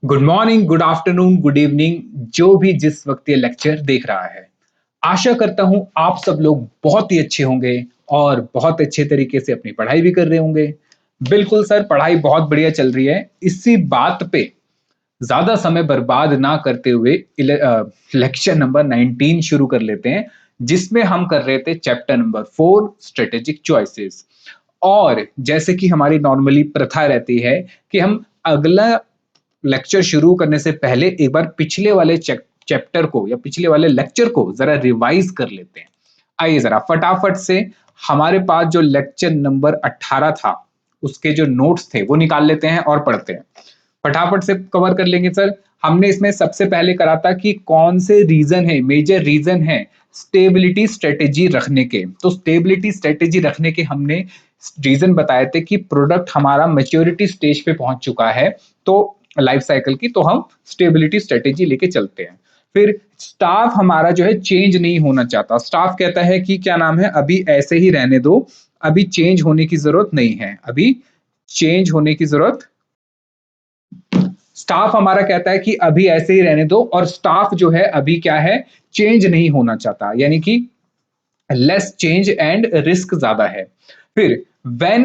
Good morning, good afternoon, good evening, जो भी जिस वक्त ये लेक्चर देख रहा है। आशा करता हूं आप सब लोग बहुत ही अच्छे होंगे और बहुत अच्छे तरीके से अपनी पढ़ाई भी कर रहे होंगे। बिल्कुल सर, पढ़ाई बहुत बढ़िया चल रही है। इसी बात पे ज्यादा समय बर्बाद ना करते हुए लेक्चर नंबर 19 शुरू कर लेते हैं, जिसमें हम कर रहे थे चैप्टर नंबर 4 स्ट्रेटेजिक चॉइसेस। और जैसे कि हमारी नॉर्मली प्रथा रहती है कि हम अगला लेक्चर शुरू करने से पहले एक बार पिछले वाले चैप्टर को या पिछले वाले लेक्चर को जरा रिवाइज कर लेते हैं। आइए जरा फटाफट से हमारे पास जो लेक्चर नंबर 18 था उसके जो नोट्स थे वो निकाल लेते हैं और पढ़ते हैं। फटाफट से कवर कर लेंगे सर। हमने इसमें सबसे पहले करा था कि कौन से रीजन है, मेजर रीजन है स्टेबिलिटी स्ट्रेटेजी रखने के। तो स्टेबिलिटी स्ट्रेटेजी रखने के हमने रीजन बताए थे कि प्रोडक्ट हमारा मैच्योरिटी स्टेज पे पहुंच चुका है, तो लाइफ साइकिल की, तो हम स्टेबिलिटी स्ट्रेटेजी लेके चलते हैं। फिर स्टाफ हमारा जो है चेंज नहीं होना चाहता। स्टाफ कहता है कि क्या नाम है, अभी ऐसे ही रहने दो, अभी चेंज होने की जरूरत नहीं है, अभी चेंज होने की जरूरत। स्टाफ हमारा कहता है कि अभी ऐसे ही रहने दो, और स्टाफ जो है अभी क्या है, चेंज नहीं होना चाहता, यानी कि लेस चेंज एंड रिस्क ज्यादा है। फिर when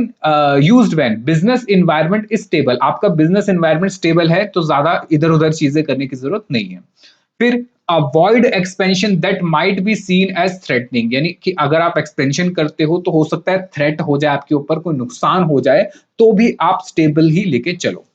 used when business environment is stable, आपका बिजनेस इन्वायरमेंट स्टेबल है तो ज्यादा इधर उधर चीजें करने की जरूरत नहीं है। फिर avoid expansion that might be seen as threatening, यानी कि अगर आप एक्सपेंशन करते हो तो हो सकता है थ्रेट हो जाए, आपके ऊपर कोई नुकसान हो जाए, तो भी आप स्टेबल ही लेके चलो।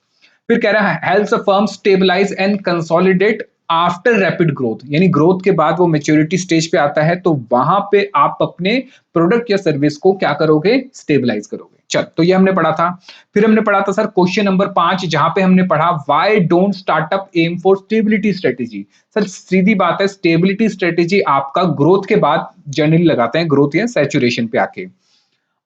फिर कह रहा है helps a firm stabilise and consolidate after rapid growth, यानी ग्रोथ के बाद वो मेच्योरिटी स्टेज पे आता है, तो वहां पे आप अपने प्रोडक्ट या सर्विस को क्या करोगे, स्टेबलाइज करोगे। चल, तो ये हमने पढ़ा था। फिर हमने पढ़ा था सर क्वेश्चन नंबर 5, जहां पे हमने पढ़ा why don't startup aim for stability strategy. Sir सीधी बात है, स्टेबिलिटी स्ट्रेटेजी आपका ग्रोथ के बाद जनरली लगाते हैं, ग्रोथ या सैचुरेशन पे आके।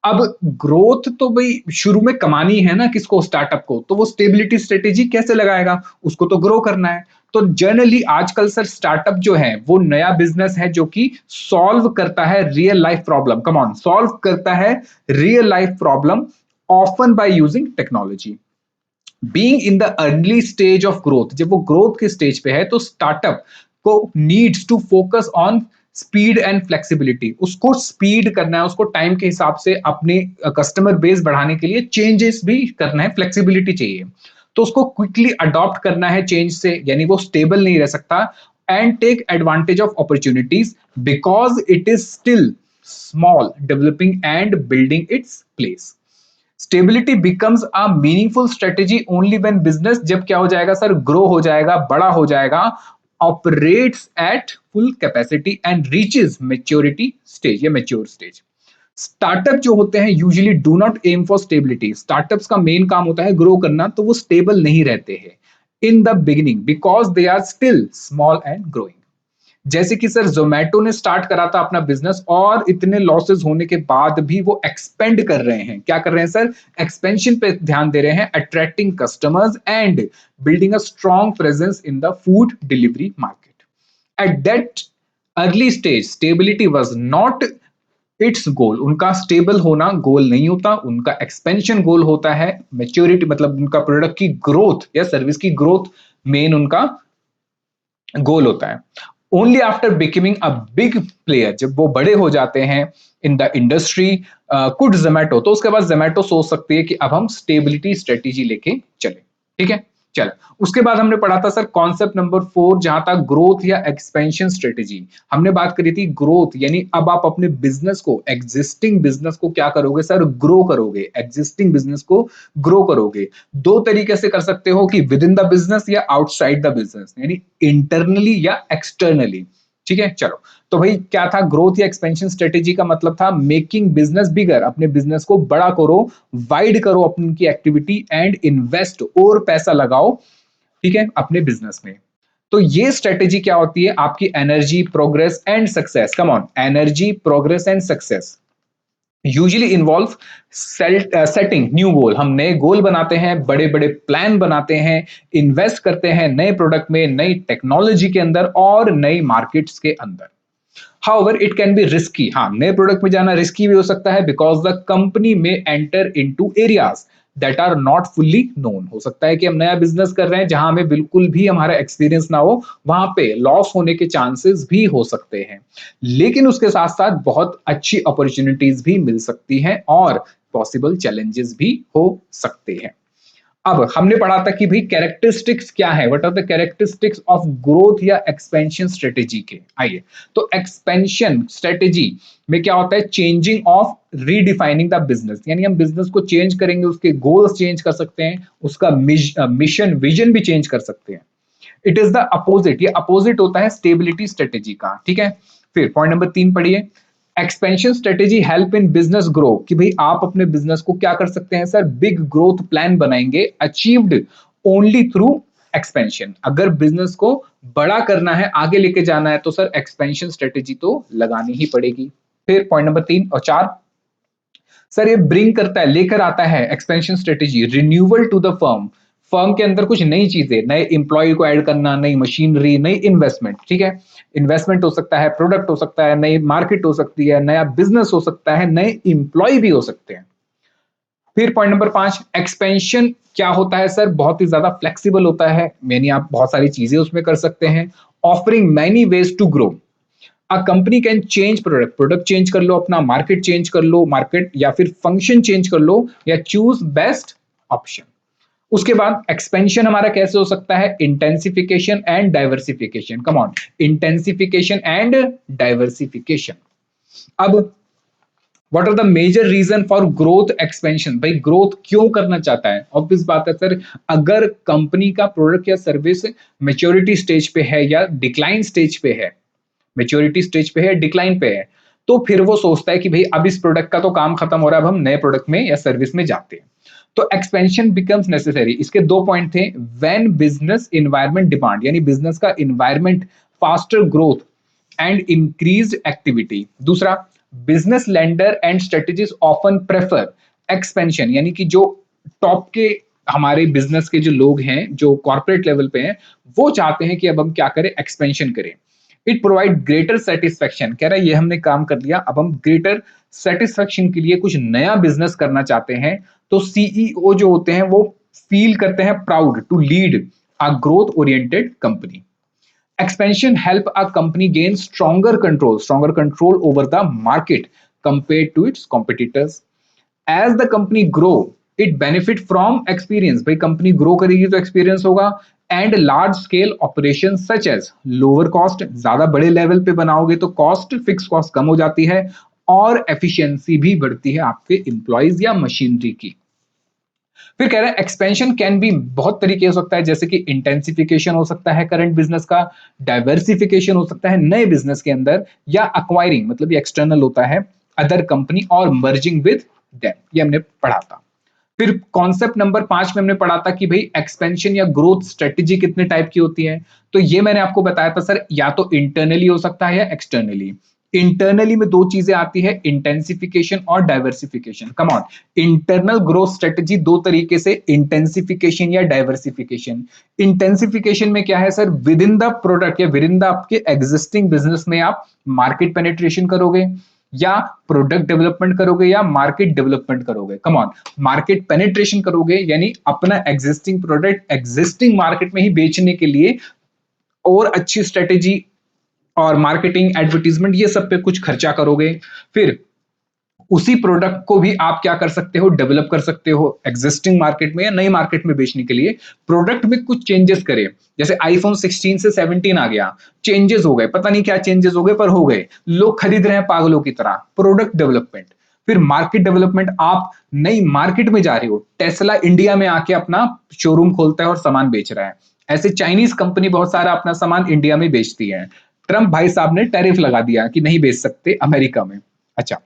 अब ग्रोथ तो भाई शुरू में कमानी है ना किसको, स्टार्टअप को, तो वो स्टेबिलिटी स्ट्रेटेजी कैसे लगाएगा, उसको तो ग्रो करना है। तो जनरली आजकल सर स्टार्टअप जो है वो नया बिजनेस है जो कि सॉल्व करता है real life problem, come on, solve करता है real life problem, often by using technology. Being in the early stage of growth, जब वो ग्रोथ के स्टेज पे है तो स्टार्टअप को needs to focus on speed and flexibility, उसको स्पीड करना है, उसको टाइम के हिसाब से अपने कस्टमर बेस बढ़ाने के लिए चेंजेस भी करना है, फ्लेक्सिबिलिटी चाहिए, तो उसको क्विकली अडॉप्ट करना है चेंज से, यानी वो स्टेबल नहीं रह सकता। And take advantage of opportunities because it is still small, developing and building its place. Stability becomes a meaningful strategy only when business, जब क्या हो जाएगा सर, ग्रो हो जाएगा, बड़ा हो जाएगा, operates at full capacity and reaches maturity stage या मेच्योर स्टेज। स्टार्टअप जो होते हैं usually do not aim for stability, startups का मेन काम होता है ग्रो करना, तो वो स्टेबल नहीं रहते हैं in the beginning because they are still small and growing. जैसे कि सर जोमेटो ने स्टार्ट करा था अपना बिजनेस, और इतने लॉसेस होने के बाद भी वो एक्सपेंड कर रहे हैं, क्या कर रहे हैं सर, एक्सपेंशन पे ध्यान दे रहे हैं, attracting customers and building a strong presence in the food delivery market. At that early stage stability was not its goal, उनका स्टेबल होना गोल नहीं होता, उनका एक्सपेंशन गोल होता है, मेच्योरिटी मतलब उनका प्रोडक्ट की ग्रोथ या सर्विस की ग्रोथ मेन उनका गोल होता है। Only after becoming a big player, जब वो बड़े हो जाते हैं in the industry, could Zomato, तो उसके बाद जोमेटो सोच सकती है कि अब हम स्टेबिलिटी स्ट्रेटेजी लेके चले। ठीक है, चल, उसके बाद हमने पढ़ा था सर कॉन्सेप्ट नंबर 4, जहां तक ग्रोथ या एक्सपेंशन स्ट्रेटेजी। हमने बात करी थी ग्रोथ, यानी अब आप अपने बिजनेस को, एग्जिस्टिंग बिजनेस को क्या करोगे सर, ग्रो करोगे, एग्जिस्टिंग बिजनेस को ग्रो करोगे। दो तरीके से कर सकते हो कि विद इन द बिजनेस या आउटसाइड द बिजनेस, यानी इंटरनली या एक्सटर्नली। ठीक है, चलो, तो भाई क्या था, ग्रोथ या एक्सपेंशन स्ट्रेटेजी का मतलब था मेकिंग बिजनेस बिगर, अपने बिजनेस को बड़ा करो, वाइड करो अपनी एक्टिविटी एंड इन्वेस्ट, और पैसा लगाओ, ठीक है, अपने बिजनेस में। तो ये स्ट्रेटेजी क्या होती है, आपकी energy, progress and success, come on, energy, progress and success usually involve setting new goal, हम नए गोल बनाते हैं, बड़े बड़े प्लान बनाते हैं, इन्वेस्ट करते हैं नए प्रोडक्ट में, नई टेक्नोलॉजी के अंदर और नई मार्केट्स के अंदर। However it can be risky, हाँ, नए प्रोडक्ट में जाना रिस्की भी हो सकता है बिकॉज द कंपनी में enter into areas that are not fully known. हो सकता है कि हम नया बिजनेस कर रहे हैं जहां हमें बिल्कुल भी हमारा एक्सपीरियंस ना हो, वहां पे लॉस होने के चांसेस भी हो सकते हैं, लेकिन उसके साथ साथ बहुत अच्छी अपॉर्चुनिटीज भी मिल सकती हैं और पॉसिबल चैलेंजेस भी हो सकते हैं। अब हमने पढ़ा था कि भाई कैरेक्टरिस्टिक्स क्या है, what are the characteristics of growth या एक्सपेंशन स्ट्रेटेजी के। आइए, तो एक्सपेंशन स्ट्रेटेजी में क्या होता है, changing of redefining the business, यानी हम बिजनेस को चेंज करेंगे, उसके गोल्स चेंज कर सकते हैं, उसका मिशन विजन भी चेंज कर सकते हैं। इट इज द अपोजिट, ये अपोजिट होता है स्टेबिलिटी स्ट्रेटेजी का, ठीक है। फिर पॉइंट नंबर 3 पढ़िए, expansion strategy help in business grow, कि भाई आप अपने बिजनेस को क्या कर सकते हैं सर, बिग ग्रोथ प्लान बनाएंगे, अचीव्ड ओनली थ्रू एक्सपेंशन। अगर बिजनेस को बड़ा करना है, आगे लेके जाना है, तो सर एक्सपेंशन स्ट्रेटेजी तो लगानी ही पड़ेगी। फिर पॉइंट नंबर 3 और 4, सर ये ब्रिंग करता है, लेकर आता है expansion strategy renewal to the firm, firm के अंदर कुछ नई चीजें, नए इंप्लॉय को ऐड करना, नई मशीनरी, नई इन्वेस्टमेंट, ठीक है। इन्वेस्टमेंट हो सकता है, प्रोडक्ट हो सकता है, नई मार्केट हो सकती है, नया बिजनेस हो सकता है, नए इंप्लॉय भी हो सकते हैं। फिर पॉइंट नंबर 5, एक्सपेंशन क्या होता है सर, बहुत ही ज्यादा फ्लेक्सिबल होता है, यानी आप बहुत सारी चीजें उसमें कर सकते हैं। Offering many ways to grow, a company can change product, product change कर लो, अपना मार्केट चेंज कर लो, मार्केट या फिर फंक्शन चेंज कर लो, या चूज बेस्ट ऑप्शन। उसके बाद एक्सपेंशन हमारा कैसे हो सकता है, intensification and diversification, come on, intensification and diversification. अब what are the major reason for growth expansion, भाई ग्रोथ क्यों करना चाहता है, ऑब्वियस बात है सर, अगर कंपनी का प्रोडक्ट या सर्विस मेच्योरिटी स्टेज पे है या डिक्लाइन स्टेज पे है, मेच्योरिटी स्टेज पे है, डिक्लाइन पे है, तो फिर वो सोचता है कि भाई अब इस प्रोडक्ट का तो काम खत्म हो रहा है, अब हम नए प्रोडक्ट में या सर्विस में जाते हैं, तो एक्सपेंशन बिकम्स नेसेसरी। इसके 2 पॉइंट थे, व्हेन बिजनेस इन्वायरमेंट डिमांड, यानी बिजनेस का environment faster growth and increased activity. दूसरा, business lender and strategies often prefer expansion, यानी कि जो टॉप के हमारे बिजनेस के जो लोग हैं, जो कॉर्पोरेट लेवल पे हैं, वो चाहते हैं कि अब हम क्या करें, एक्सपेंशन करें। इट प्रोवाइड ग्रेटर सेटिस्फेक्शन, कह रहा है ये हमने काम कर लिया, अब हम ग्रेटर सेटिस्फेक्शन के लिए कुछ नया बिजनेस करना चाहते हैं, तो सीईओ जो होते हैं वो फील करते हैं proud to lead a growth oriented company. Expansion help a company gain stronger control over the market compared to its competitors. As the company grow, it benefit from experience, भाई कंपनी grow करेगी तो experience होगा, and large scale operation such as lower cost, ज्यादा बड़े level पे बनाओगे तो कॉस्ट, फिक्स कॉस्ट कम हो जाती है, और एफिशिएंसी भी बढ़ती है आपके इंप्लॉइज या मशीनरी की। फिर कह रहे हैं एक्सपेंशन कैन बी बहुत तरीके हो सकता है, जैसे कि इंटेंसिफिकेशन हो सकता है करंट बिजनेस का, डाइवर्सिफिकेशन हो सकता है नए बिजनेस के अंदर, या अक्वायरिंग मतलब ये एक्सटर्नल होता है अदर कंपनी, और मर्जिंग विद देम, ये हमने पढ़ा था। फिर कॉन्सेप्ट नंबर 5 में हमने पढ़ा था कि भाई एक्सपेंशन या ग्रोथ स्ट्रेटेजी कितने टाइप की होती है, तो ये मैंने आपको बताया था सर, या तो इंटरनली हो सकता है या एक्सटर्नली। इंटरनली में 2 चीजें आती है, इंटेंसिफिकेशन और diversification. Come on, internal growth strategy 2 तरीके से, इंटेंसिफिकेशन या डाइवर्सिफिकेशन। इंटेंसिफिकेशन में क्या है sir, with in the product या विद इन द आपके एग्जिस्टिंग बिजनेस में आप मार्केट पेनिट्रेशन करोगे, या प्रोडक्ट डेवलपमेंट करोगे, या मार्केट डेवलपमेंट करोगे। कम ऑन, मार्केट पेनिट्रेशन करोगे यानी अपना एग्जिस्टिंग प्रोडक्ट एग्जिस्टिंग मार्केट में ही बेचने के लिए और अच्छी स्ट्रेटेजी और मार्केटिंग एडवर्टीजमेंट ये सब पे कुछ खर्चा करोगे। फिर उसी प्रोडक्ट को भी आप क्या कर सकते हो, डेवलप कर सकते हो एग्जिस्टिंग मार्केट में या नई मार्केट में बेचने के लिए। प्रोडक्ट में कुछ चेंजेस करे, जैसे आईफोन 16 से 17 आ गया, चेंजेस हो गए, पता नहीं क्या चेंजेस हो गए पर हो गए, लोग खरीद रहे हैं पागलों की तरह, प्रोडक्ट डेवलपमेंट। फिर मार्केट डेवलपमेंट, आप नई मार्केट में जा रहे हो, टेस्ला इंडिया में आके अपना शोरूम खोलता है और सामान बेच रहा है, ऐसे चाइनीज कंपनी बहुत सारा अपना सामान इंडिया में बेचती है, ट्रंप भाई साहब ने टैरिफ लगा दिया कि नहीं बेच सकते अमेरिका में। अच्छा,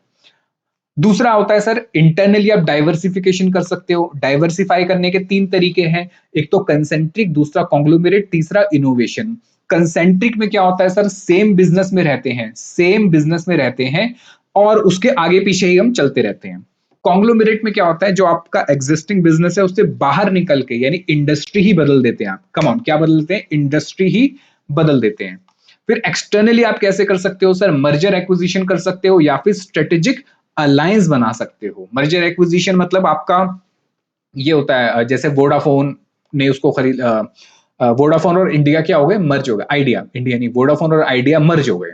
दूसरा होता है सर इंटरनली आप डाइवर्सिफिकेशन कर सकते हो। डाइवर्सिफाई करने के 3 तरीके हैं, एक तो कंसेंट्रिक, दूसरा कॉन्ग्लोमेरेट, तीसरा इनोवेशन। कंसेंट्रिक में क्या होता है सर, सेम बिजनेस में रहते हैं, सेम बिजनेस में रहते हैं और उसके आगे पीछे ही हम चलते रहते हैं। कॉन्ग्लोमेरेट में क्या होता है, जो आपका एग्जिस्टिंग बिजनेस है उससे बाहर निकल के, यानी इंडस्ट्री ही बदल देते हैं आप। कम ऑन, क्या बदल देते हैं, इंडस्ट्री ही बदल देते हैं। फिर एक्सटर्नली आप कैसे कर सकते हो सर, मर्जर एक्विजिशन कर सकते हो या फिर स्ट्रेटेजिक अलायंस बना सकते हो। मर्जर एक्विजिशन मतलब आपका ये होता है जैसे वोडाफोन ने उसको खरीद वोडाफोन और इंडिया क्या हो गए, मर्ज हो गए, आइडिया, इंडिया नहीं, वोडाफोन और आइडिया मर्ज हो गए।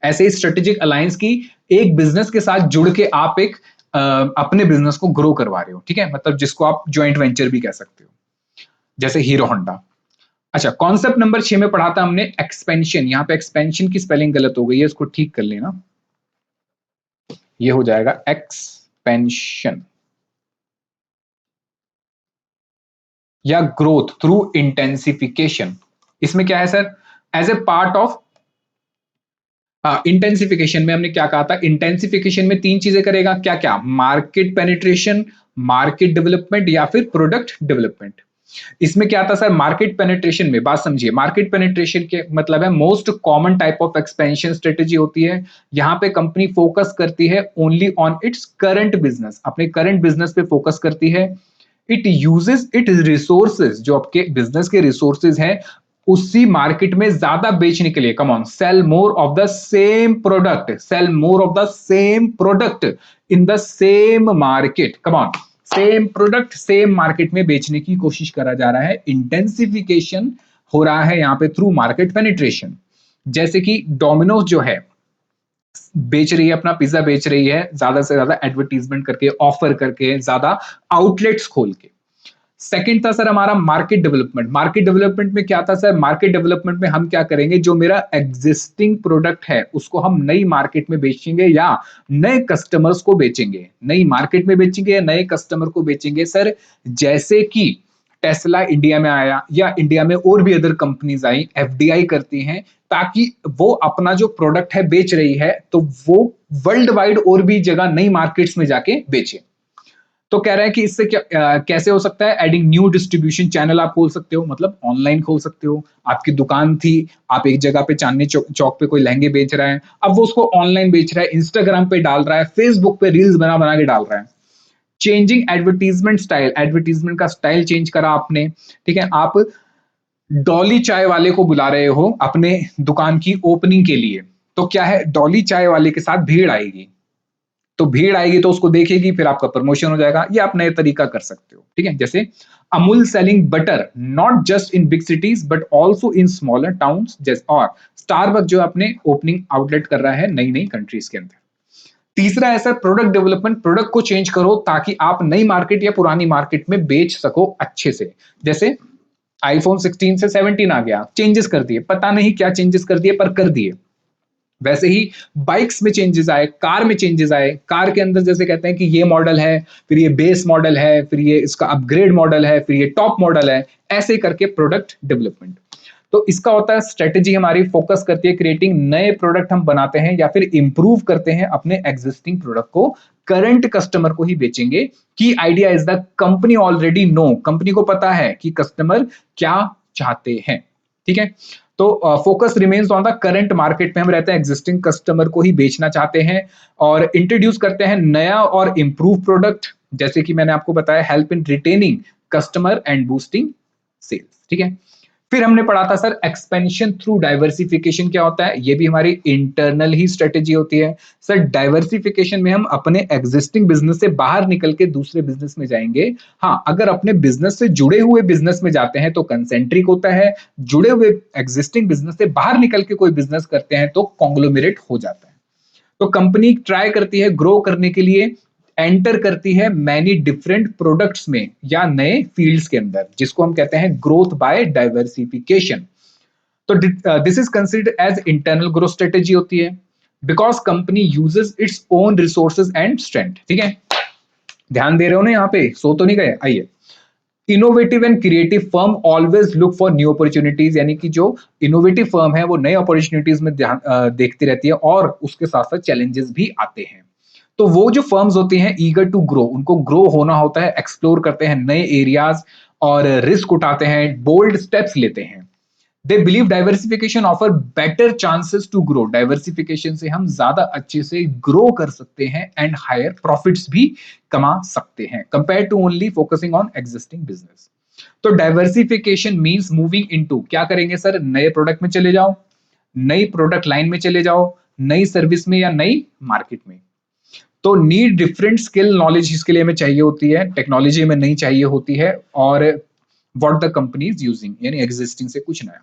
ऐसे ही स्ट्रेटेजिक अलायंस की एक बिजनेस के साथ जुड़ के आप एक अपने बिजनेस को ग्रो करवा रहे हो, ठीक है, मतलब जिसको आप ज्वाइंट वेंचर भी कह सकते हो, जैसे हीरो होंडा। अच्छा, कॉन्सेप्ट नंबर 6 में पढ़ा था हमने एक्सपेंशन। यहाँ पे एक्सपेंशन की स्पेलिंग गलत हो गई है, इसको ठीक कर लेना। ये हो जाएगा एक्सपेंशन या ग्रोथ थ्रू इंटेंसिफिकेशन। इसमें क्या है sir, as a part of intensification में हमने क्या कहा था, इंटेंसिफिकेशन में तीन चीजें करेगा, क्या क्या, मार्केट पेनिट्रेशन, मार्केट डेवलपमेंट या फिर प्रोडक्ट डेवलपमेंट। इसमें क्या था सर, मार्केट पेनिट्रेशन में, बात समझिए, मार्केट पेनिट्रेशन के मतलब है most common type of expansion strategy होती है। यहां पे कंपनी फोकस करती है only on its current business, अपने करंट बिजनेस पे फोकस करती है। इट यूजेस इट रिसोर्सेज, जो आपके बिजनेस के रिसोर्सेज हैं उसी मार्केट में ज्यादा बेचने के लिए, come on, sell more of the same product, sell more of the same product in the same market, come on, same product same market में बेचने की कोशिश करा जा रहा है। इंटेंसिफिकेशन हो रहा है यहाँ पे थ्रू मार्केट पेनिट्रेशन। जैसे कि डोमिनोज जो है बेच रही है अपना पिज्जा, बेच रही है ज्यादा से ज्यादा एडवर्टीजमेंट करके, ऑफर करके, ज्यादा आउटलेट्स खोल के। सेकंड था सर हमारा मार्केट डेवलपमेंट। मार्केट डेवलपमेंट में क्या था सर, मार्केट डेवलपमेंट में हम क्या करेंगे, जो मेरा एग्जिस्टिंग प्रोडक्ट है उसको हम नई मार्केट में बेचेंगे या नए कस्टमर्स को बेचेंगे, नई मार्केट में बेचेंगे या नए कस्टमर को बेचेंगे सर। जैसे कि टेस्ला इंडिया में आया या इंडिया में और भी अदर कंपनीज आई, एफडीआई करती हैं ताकि वो अपना जो प्रोडक्ट है बेच रही है तो वो वर्ल्ड वाइड और भी जगह नई मार्केट्स में जाके बेचे। तो कह रहा है कि इससे क्या कैसे हो सकता है, एडिंग न्यू डिस्ट्रीब्यूशन चैनल आप खोल सकते हो, मतलब ऑनलाइन खोल सकते हो। आपकी दुकान थी, आप एक जगह पे चांदनी चौक पे कोई लहंगे बेच रहा है, अब वो उसको ऑनलाइन बेच रहा है, इंस्टाग्राम पे डाल रहा है, फेसबुक पे रील्स बना बना के डाल रहा है। चेंजिंग एडवर्टीजमेंट स्टाइल, एडवर्टीजमेंट का स्टाइल चेंज करा आपने, ठीक है। आप डॉली चाय वाले को बुला रहे हो अपने दुकान की ओपनिंग के लिए, तो क्या है, डॉली चाय वाले के साथ भीड़ आएगी, तो भीड़ आएगी तो उसको देखेगी, फिर आपका प्रमोशन हो जाएगा। ये आप नए तरीका कर सकते हो, ठीक है। जैसे Amul selling butter not just in big cities but also in smaller towns, जैसे, और स्टारबक जो अपने ओपनिंग आउटलेट कर रहा है नई नई कंट्रीज के अंदर। तीसरा है सर प्रोडक्ट डेवलपमेंट, प्रोडक्ट को चेंज करो ताकि आप नई मार्केट या पुरानी मार्केट में बेच सको अच्छे से। जैसे आईफोन 16 से 17 आ गया, चेंजेस कर दिए, पता नहीं क्या चेंजेस कर दिए पर कर दिए। वैसे ही बाइक्स में चेंजेस आए, कार में चेंजेस आए, कार के अंदर जैसे कहते हैं कि ये मॉडल है, फिर ये बेस मॉडल है, फिर ये इसका अपग्रेड मॉडल है, फिर ये टॉप मॉडल है, ऐसे करके प्रोडक्ट डेवलपमेंट। तो इसका होता है स्ट्रेटेजी हमारी फोकस करती है क्रिएटिंग नए प्रोडक्ट हम बनाते हैं या फिर इंप्रूव करते हैं अपने एग्जिस्टिंग प्रोडक्ट को, करंट कस्टमर को ही बेचेंगे। की idea is the company already know, company को पता है कि कस्टमर क्या चाहते हैं, ठीक है। तो focus remains on the current market में हम रहते हैं, एग्जिस्टिंग कस्टमर को ही बेचना चाहते हैं और इंट्रोड्यूस करते हैं नया और इंप्रूव प्रोडक्ट, जैसे कि मैंने आपको बताया help in retaining customer and boosting sales, ठीक है। फिर हमने पढ़ा था सर एक्सपेंशन थ्रू डाइवर्सिफिकेशन क्या होता है, ये भी हमारी इंटरनल ही स्ट्रेटेजी होती है। सर डाइवर्सिफिकेशन में हम अपने एग्जिस्टिंग बिजनेस से बाहर निकल के दूसरे बिजनेस में जाएंगे। हाँ, अगर अपने बिजनेस से जुड़े हुए बिजनेस में जाते हैं तो कंसेंट्रिक होता है, जुड़े हुए एग्जिस्टिंग बिजनेस से बाहर निकल के कोई बिजनेस करते हैं तो कॉन्ग्लोमेरेट हो जाता है। तो कंपनी ट्राई करती है ग्रो करने के लिए, एंटर करती है मैनी डिफरेंट प्रोडक्ट्स में या नए फील्ड्स के अंदर, जिसको हम कहते हैं ग्रोथ बाय डाइवर्सिफिकेशन। तो this is considered as internal growth strategy होती है because company uses its own resources and strength, ठीक है। ध्यान दे रहे हो ना, यहाँ पे सो तो नहीं गए, आइए। Innovative and creative firm always look for new opportunities, यानी कि जो इनोवेटिव फर्म है वो नए अपॉर्चुनिटीज में ध्यान देखती रहती है और उसके साथ साथ चैलेंजेस भी आते हैं। तो वो जो फर्म्स होती हैं ईगर टू ग्रो, उनको ग्रो होना होता है, एक्सप्लोर करते हैं नए एरियाज और रिस्क उठाते हैं, बोल्ड स्टेप्स लेते हैं। They believe diversification offer better chances to grow, diversification से हम ज्यादा अच्छे से ग्रो कर सकते हैं एंड हायर प्रॉफिट्स भी कमा सकते हैं compare to only focusing on existing business. तो डाइवर्सिफिकेशन मींस मूविंग इनटू, क्या करेंगे सर, नए प्रोडक्ट में चले जाओ, नई प्रोडक्ट लाइन में चले जाओ, नई सर्विस में या नई मार्केट में। तो नीड डिफरेंट स्किल नॉलेज इसके लिए हमें चाहिए होती है, टेक्नोलॉजी में नहीं चाहिए होती है, और what the company is using यानी एग्जिस्टिंग से कुछ नया।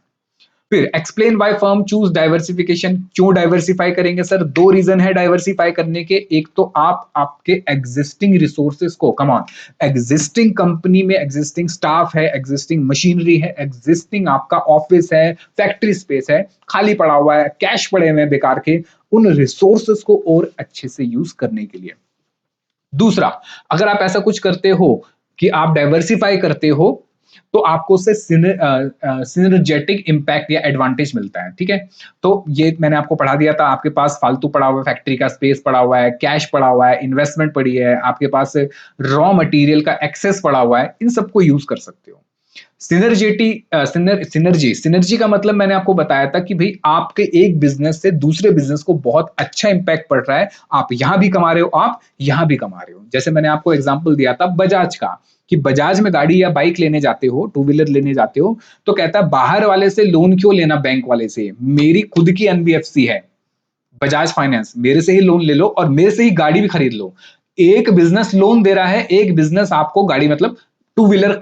फिर explain why firm choose diversification, क्यों डाइवर्सिफाई करेंगे सर? दो रीजन है डाइवर्सिफाई करने के। एक तो आप आपके एग्जिस्टिंग रिसोर्सेज को, कम ऑन, एग्जिस्टिंग कंपनी में एग्जिस्टिंग स्टाफ है, एग्जिस्टिंग मशीनरी है, एग्जिस्टिंग आपका ऑफिस है, फैक्ट्री स्पेस है, खाली पड़ा हुआ है, कैश पड़े हुए हैं बेकार के, उन रिसोर्सेज को और अच्छे से यूज करने के लिए। दूसरा, अगर आप ऐसा कुछ करते हो कि आप डाइवर्सिफाई करते हो, तो आपको उससे सिनर्जेटिक इम्पैक्ट या एडवांटेज मिलता है, ठीक है। तो ये मैंने आपको पढ़ा दिया था, आपके पास फालतू पड़ा हुआ है, फैक्ट्री का स्पेस पड़ा हुआ है, कैश पड़ा हुआ है, इन्वेस्टमेंट पड़ी है, आपके पास रॉ मटेरियल का एक्सेस पड़ा हुआ है, इन सबको यूज कर सकते हो। सिनर्जेटी सिनर्जी सिनर्जी का मतलब मैंने आपको बताया था कि भाई आपके एक बिजनेस से दूसरे बिजनेस को बहुत अच्छा इंपैक्ट पड़ रहा है, आप यहां भी कमा रहे हो, आप यहां भी कमा रहे हो। जैसे मैंने आपको एग्जांपल दिया था बजाज का, कि बजाज में गाड़ी या बाइक लेने जाते हो, टू व्हीलर लेने जाते हो, तो कहता है बाहर वाले से लोन क्यों लेना, बैंक वाले से, मेरी खुद की एनबीएफसी है बजाज फाइनेंस, मेरे से ही लोन ले लो और मेरे से ही गाड़ी भी खरीद लो। एक बिजनेस लोन दे रहा है, एक बिजनेस आपको गाड़ी मतलब टू व्हीलर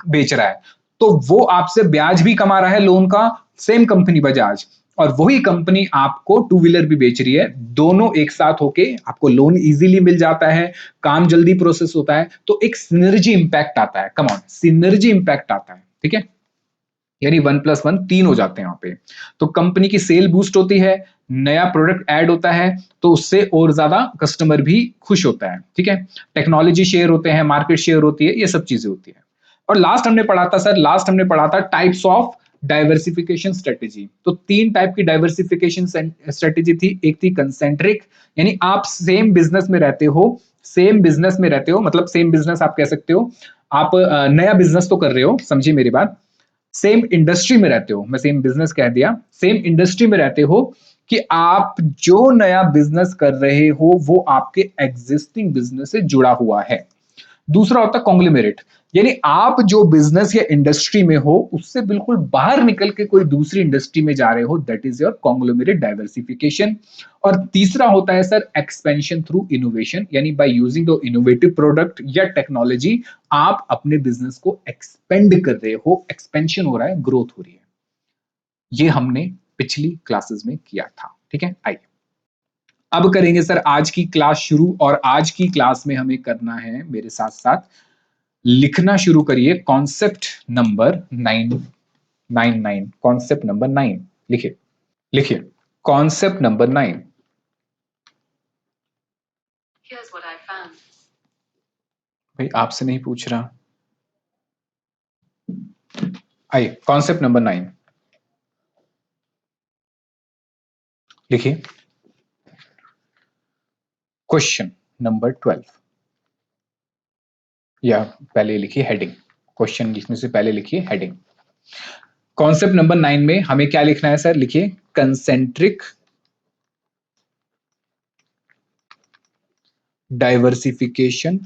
बेच रहा है, तो वो आपसे ब्याज भी कमा रहा है लोन का, सेम कंपनी बजाज, और वही कंपनी आपको टू व्हीलर भी बेच रही है। दोनों एक साथ होके आपको लोन इजीली मिल जाता है, काम जल्दी प्रोसेस होता है, तो एक सिनर्जी इंपैक्ट आता है, कम ऑन, सिनर्जी इंपैक्ट आता है, ठीक है। यानी 1+1 3 हो जाते हैं यहाँ पे। तो कंपनी की सेल बूस्ट होती है, नया प्रोडक्ट ऐड होता है, तो उससे और ज्यादा कस्टमर भी खुश होता है, ठीक है। टेक्नोलॉजी शेयर होते हैं, मार्केट शेयर होती है, ये सब चीजें होती है। और लास्ट हमने पढ़ा था सर, लास्ट हमने पढ़ा था टाइप्स ऑफ डाइवर्सिफिकेशन स्ट्रेटेजी। तो 3 टाइप की डाइवर्सिफिकेशन स्ट्रेटेजी थी। एक थी कंसेंट्रिक, यानी आप सेम बिजनेस में रहते हो, सेम बिजनेस में रहते हो, मतलब सेम बिजनेस आप कह सकते हो, आप नया बिजनेस तो कर रहे हो, समझिए मेरी बात, सेम इंडस्ट्री में रहते हो, मैं सेम बिजनेस कह दिया, सेम इंडस्ट्री में रहते हो, कि आप जो नया बिजनेस कर रहे हो वो आपके एग्जिस्टिंग बिजनेस से जुड़ा हुआ है। दूसरा होता है कॉन्ग्लोमेरेट, यानी आप जो बिजनेस या इंडस्ट्री में हो उससे बिल्कुल बाहर निकल के कोई दूसरी इंडस्ट्री में जा रहे हो, that is your conglomerate diversification. और तीसरा होता है सर एक्सपेंशन थ्रू इनोवेशन, यानी by using the innovative product या टेक्नोलॉजी आप अपने बिजनेस को एक्सपेंड कर रहे हो, एक्सपेंशन हो रहा है, ग्रोथ हो रही है। ये हमने पिछली क्लासेस में किया था, ठीक है। आइए अब करेंगे सर आज की क्लास शुरू, और आज की क्लास में हमें करना है, मेरे साथ साथ लिखना शुरू करिए, कॉन्सेप्ट नंबर 9, कॉन्सेप्ट नंबर 9 लिखिए, लिखिए कॉन्सेप्ट नंबर 9। भाई आपसे नहीं पूछ रहा, आइए कॉन्सेप्ट नंबर 9 लिखिए। क्वेश्चन नंबर 12, या पहले लिखिए हेडिंग, क्वेश्चन लिखने से पहले लिखिए हेडिंग। कॉन्सेप्ट नंबर 9 में हमें क्या लिखना है सर? लिखिए concentric diversification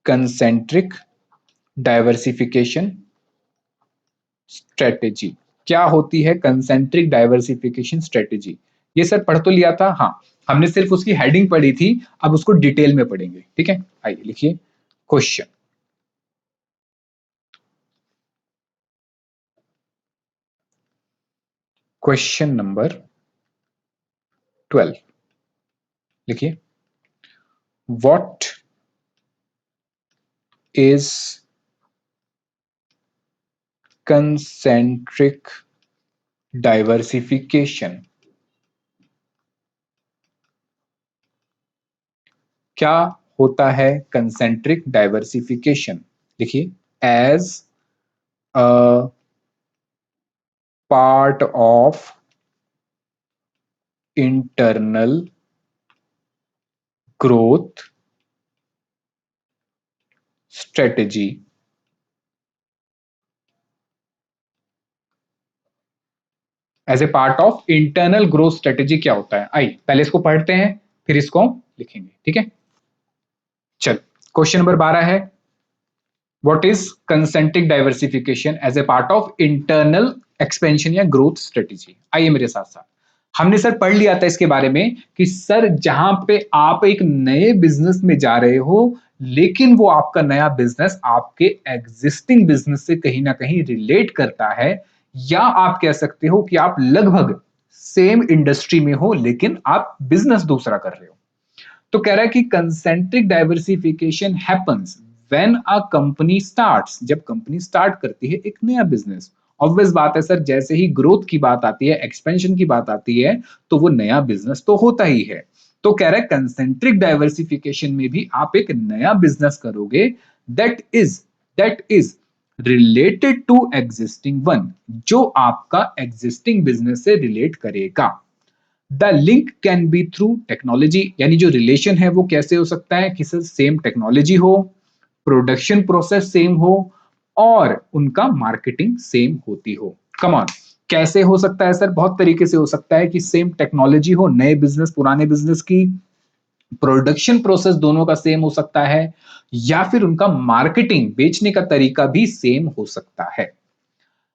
concentric diversification strategy. क्या होती है कंसेंट्रिक डाइवर्सिफिकेशन स्ट्रेटेजी? ये सर पढ़ तो लिया था, हाँ, हमने सिर्फ उसकी हेडिंग पढ़ी थी, अब उसको डिटेल में पढ़ेंगे, ठीक है। आइए लिखिए क्वेश्चन। क्वेश्चन नंबर 12 लिखिए, व्हाट इज कंसेंट्रिक डाइवर्सिफिकेशन? क्या होता है कंसेंट्रिक डाइवर्सिफिकेशन? लिखिए as a part of internal growth strategy. As a part of internal growth strategy क्या होता है? आइए पहले इसको पढ़ते हैं, फिर इसको लिखेंगे, ठीक है। चल, क्वेश्चन नंबर 12 है, what is concentric diversification as a part of internal expansion या ग्रोथ स्ट्रेटेजी? आइए मेरे साथ साथ, हमने सर पढ़ लिया था इसके बारे में कि सर जहां पे आप एक नए बिजनेस में जा रहे हो, लेकिन वो आपका नया बिजनेस आपके एग्जिस्टिंग बिजनेस से कहीं ना कहीं रिलेट करता है, या आप कह सकते हो कि आप लगभग सेम इंडस्ट्री में हो लेकिन आप बिजनेस दूसरा कर रहे हो। तो कह रहा है कि concentric diversification happens when a company starts, जब कंपनी स्टार्ट करती है एक नया बिजनेस। ऑब्वियस बात है सर, जैसे ही ग्रोथ की बात आती है, एक्सपेंशन की बात आती है, तो वो नया बिजनेस तो होता ही है। तो कह रहा है कंसेंट्रिक डाइवर्सिफिकेशन में भी आप एक नया बिजनेस करोगे that is related to existing one, जो आपका एग्जिस्टिंग बिजनेस से रिलेट करेगा। The link can be through technology, यानी जो रिलेशन है वो कैसे हो सकता है कि सर सेम टेक्नोलॉजी हो, प्रोडक्शन प्रोसेस सेम हो, और उनका मार्केटिंग सेम होती हो। कम ऑन, कैसे हो सकता है सर? बहुत तरीके से हो सकता है कि सेम टेक्नोलॉजी हो नए बिजनेस पुराने बिजनेस की, प्रोडक्शन प्रोसेस दोनों का सेम हो सकता है, या फिर उनका मार्केटिंग बेचने का तरीका भी सेम हो सकता है।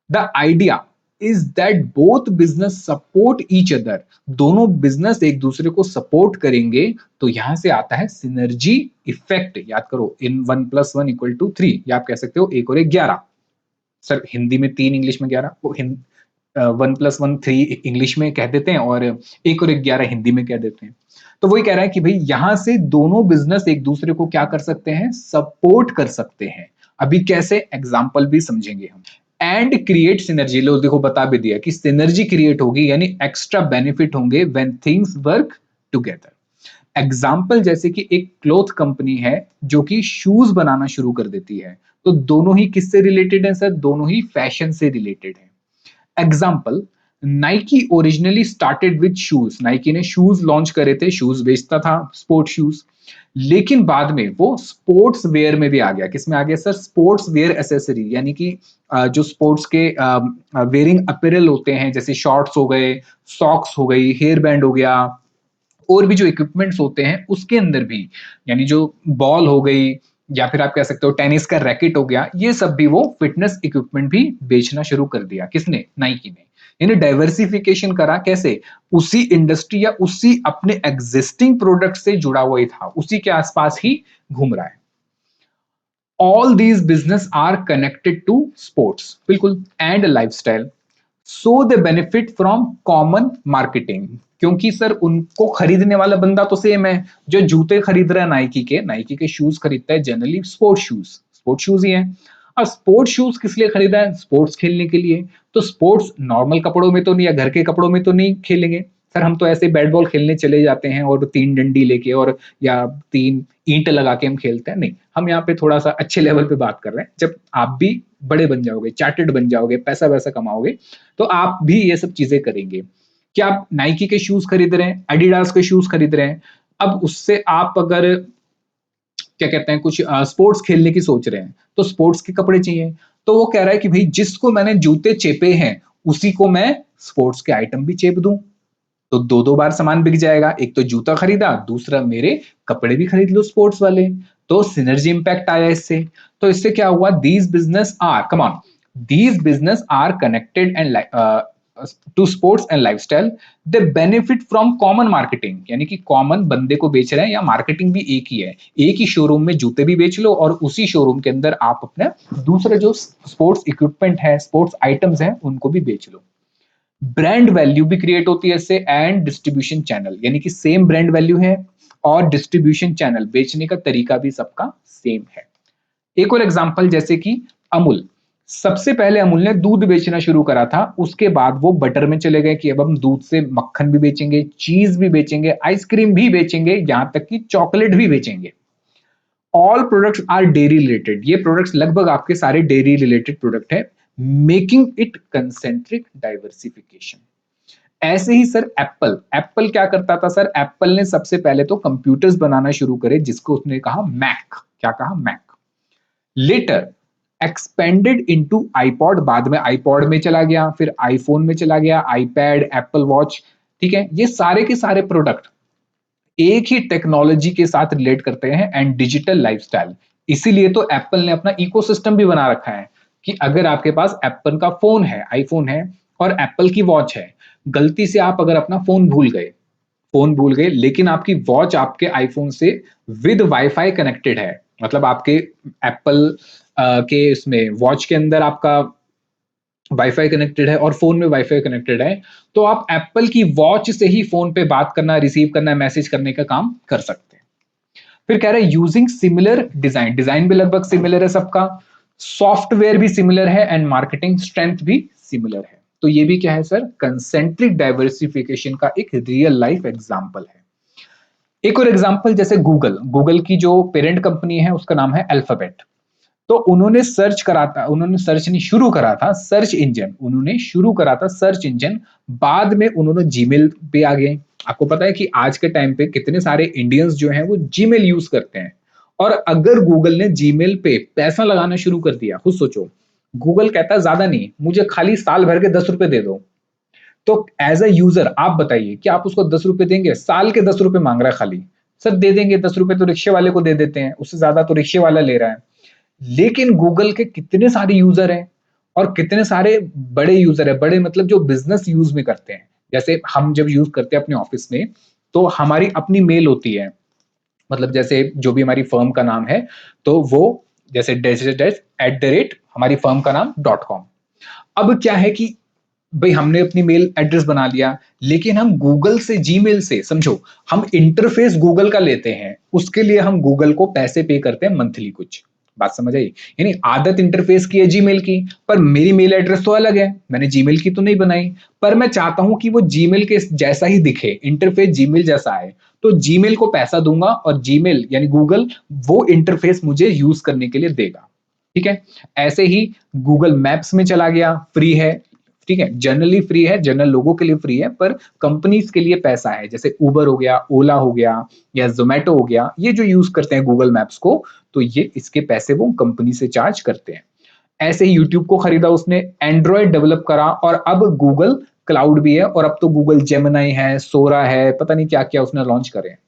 The idea is that both business support each other, दोनों बिजनेस एक दूसरे को सपोर्ट करेंगे। तो यहां से आता है सिनर्जी इफेक्ट। याद करो, इन 1+1=3, या आप कह सकते हो 1 और 1 11। सर हिंदी में 3, इंग्लिश में 11, वो 1+1 3 इंग्लिश में कह देते हैं और 1 और 1 11 हिंदी में कह देते हैं। तो वही कह रहा है कि भाई यहां से दोनों बिजनेस एक दूसरे को क्या कर सकते हैं? सपोर्ट कर सकते हैं। अभी कैसे, एग्जाम्पल भी समझेंगे हम। एंड क्रिएट सिनर्जी, लो देखो बता भी दिया कि सिनर्जी क्रिएट होगी, यानी एक्स्ट्रा बेनिफिट होंगे when things work together. Example जैसे कि एक क्लोथ कंपनी है जो कि शूज बनाना शुरू कर देती है, तो दोनों ही किससे रिलेटेड है सर? दोनों ही फैशन से रिलेटेड है। Example, Nike originally started with shoes, Nike ने शूज लॉन्च करे थे, शूज बेचता था, स्पोर्ट्स शूज। लेकिन बाद में वो स्पोर्ट्स वेयर में भी आ गया। किसमें आ गया सर? स्पोर्ट्स वेयर एसेसरी, यानी कि जो स्पोर्ट्स के वेयरिंग अपीरल होते हैं, जैसे शॉर्ट्स हो गए, सॉक्स हो गई, हेयर बैंड हो गया, और भी जो इक्विपमेंट्स होते हैं उसके अंदर भी, यानी जो बॉल हो गई, या फिर आप कह सकते हो टेनिस का रैकेट हो गया, ये सब भी वो फिटनेस इक्विपमेंट भी बेचना शुरू कर दिया। किसने? नाइकी ने। यानी डाइवर्सिफिकेशन करा कैसे? उसी इंडस्ट्री या उसी अपने एग्जिस्टिंग प्रोडक्ट से जुड़ा हुआ ही था, उसी के आसपास ही घूम रहा है। All these business are connected to sports, बिल्कुल, and lifestyle, so they benefit from common marketing. क्योंकि सर उनको खरीदने वाला बंदा तो सेम है। जो जूते खरीद रहा है नाइकी के शूज खरीदता है जनरली स्पोर्ट्स शूज ही है। अब स्पोर्ट्स शूज किस लिए खरीदा है? स्पोर्ट्स खेलने के लिए। तो स्पोर्ट्स नॉर्मल कपड़ों में तो नहीं, या घर के कपड़ों में तो नहीं खेलेंगे सर। हम तो ऐसे बैट बॉल खेलने चले जाते हैं और 3 डंडी लेके, और या 3 ईंट लगा के हम खेलते हैं, नहीं। हम यहाँ पे थोड़ा सा अच्छे लेवल पे बात कर रहे हैं। जब आप भी बड़े बन जाओगे, चार्टेड बन जाओगे, पैसा वैसा कमाओगे, तो आप भी ये सब चीजें करेंगे। कि आप नाइकी के शूज खरीद रहे हैं, एडिडास के शूज खरीद रहे हैं, अब उससे आप अगर क्या कहते हैं कुछ स्पोर्ट्स खेलने की सोच रहे हैं, तो स्पोर्ट्स के कपड़े चाहिए। तो वो कह रहा है कि भाई जिसको मैंने जूते चेपे हैं, उसी को मैं स्पोर्ट्स के आइटम भी चेप दूं। तो दो दो बार सामान बिक जाएगा, एक तो जूता खरीदा, दूसरा मेरे कपड़े भी खरीद लो स्पोर्ट्स वाले। तो सिनर्जी इंपैक्ट आया इससे। तो इससे क्या हुआ? These business are, come on, these business are connected and to sports and lifestyle. They benefit from common marketing, यानी कि कॉमन बंदे को बेच रहे हैं, या मार्केटिंग भी एक ही है। एक ही शोरूम में जूते भी बेच लो, और उसी शोरूम के अंदर आप अपने दूसरे जो स्पोर्ट्स इक्विपमेंट है, स्पोर्ट्स आइटम्स हैं, उनको भी बेच लो। ब्रांड वैल्यू भी क्रिएट होती है इससे, एंड डिस्ट्रीब्यूशन चैनल, यानी कि सेम ब्रांड वैल्यू है, और डिस्ट्रीब्यूशन चैनल, बेचने का तरीका भी सबका सेम है। एक और एग्जांपल जैसे कि अमूल। सबसे पहले अमूल ने दूध बेचना शुरू करा था, उसके बाद वो बटर में चले गए कि अब हम दूध से मक्खन भी बेचेंगे, चीज भी बेचेंगे, आइसक्रीम भी बेचेंगे, यहां तक कि चॉकलेट भी बेचेंगे। All products are dairy related, ये प्रोडक्ट्स लगभग आपके सारे डेयरी रिलेटेड प्रोडक्ट है, मेकिंग इट कंसेंट्रिक डाइवर्सिफिकेशन। ऐसे ही सर एप्पल, एप्पल क्या करता था सर? एप्पल ने सबसे पहले तो कंप्यूटर्स बनाना शुरू करे, जिसको उसने कहा मैक। क्या कहा? Mac. Later expanded into iPod, बाद में आईपॉड में चला गया, फिर आईफोन में चला गया, आईपैड, एप्पल वॉच। ठीक है, ये सारे के सारे प्रोडक्ट एक ही टेक्नोलॉजी के साथ रिलेट करते हैं, एंड डिजिटल लाइफस्टाइल। इसीलिए तो एप्पल ने अपना इकोसिस्टम भी बना रखा है कि अगर आपके पास एप्पल का फोन है, आईफोन है, और एप्पल की वॉच है, गलती से आप अगर अपना फोन भूल गए लेकिन आपकी वॉच आपके आईफोन से विद वाईफाई कनेक्टेड है, मतलब आपके एप्पल के इसमें वॉच के अंदर आपका वाईफाई कनेक्टेड है और फोन में वाईफाई कनेक्टेड है, तो आप एप्पल की वॉच से ही फोन पे बात करना, रिसीव करना, मैसेज करने का काम कर सकते हैं। फिर कह रहे हैं यूजिंग सिमिलर डिजाइन, डिजाइन भी लगभग सिमिलर है सबका, सॉफ्टवेयर भी सिमिलर है एंड मार्केटिंग स्ट्रेंथ भी सिमिलर है। तो ये भी क्या है सर, कंसेंट्रिक डाइवर्सिफिकेशन का एक रियल लाइफ एग्जांपल है। एक और एग्जांपल जैसे गूगल, गूगल की जो पेरेंट कंपनी है उसका नाम है अल्फाबेट। तो उन्होंने सर्च नहीं शुरू करा था, सर्च इंजन उन्होंने शुरू करा था, सर्च इंजन। बाद में उन्होंने जीमेल पे आ गए। आपको पता है कि आज के टाइम पे कितने सारे इंडियंस जो हैं वो जीमेल यूज करते हैं। और अगर गूगल ने जीमेल पे पैसा लगाना शुरू कर दिया, खुद सोचो, गूगल कहता है ज्यादा नहीं, मुझे खाली साल भर के 10 रुपए दे दो। तो एज अ यूजर आप बताइए कि आप उसको 10 रुपए देंगे? साल के 10 रुपए मांग रहा है खाली। सर दे देंगे, 10 रुपए तो रिक्शे वाले को दे देते हैं, उससे ज्यादा तो रिक्शे वाला ले रहा है। लेकिन गूगल के कितने सारे यूजर हैं और कितने सारे बड़े यूजर है, बड़े मतलब जो बिजनेस यूज में करते हैं। जैसे हम जब यूज करते हैं अपने ऑफिस में, तो हमारी अपनी मेल होती है, मतलब जैसे जो भी हमारी फर्म का नाम है, तो वो जैसे @, हमारी फर्म का नाम .com। अब क्या है कि भाई हमने अपनी मेल एड्रेस बना लिया, लेकिन हम गूगल से, जीमेल से, समझो हम इंटरफेस गूगल का लेते हैं, उसके लिए हम गूगल को पैसे पे करते हैं मंथली कुछ। बात समझ आई? यानी आदत इंटरफेस की है जीमेल की, पर मेरी मेल एड्रेस तो अलग है, मैंने जीमेल की तो नहीं बनाई। पर मैं चाहता हूं कि वो जीमेल के जैसा ही दिखे, इंटरफेस जीमेल जैसा आए, तो जीमेल को पैसा दूंगा और जीमेल यानी गूगल वो इंटरफेस मुझे यूज करने के लिए देगा। ठीक है। ऐसे ही गूगल मैप्स में चला गया, फ्री है। ठीक है, जनरली फ्री है, जनरल लोगों के लिए फ्री है, पर कंपनीज के लिए पैसा है। जैसे उबर हो गया, ओला हो गया या जोमेटो हो गया, ये जो यूज करते हैं गूगल मैप्स को, तो ये इसके पैसे वो कंपनी से चार्ज करते हैं। ऐसे ही यूट्यूब को खरीदा उसने, एंड्रॉयड डेवलप करा और अब गूगल क्लाउड भी है, और अब तो गूगल जेमिनाई है, सोरा है, पता नहीं क्या क्या उसने लॉन्च करे हैं।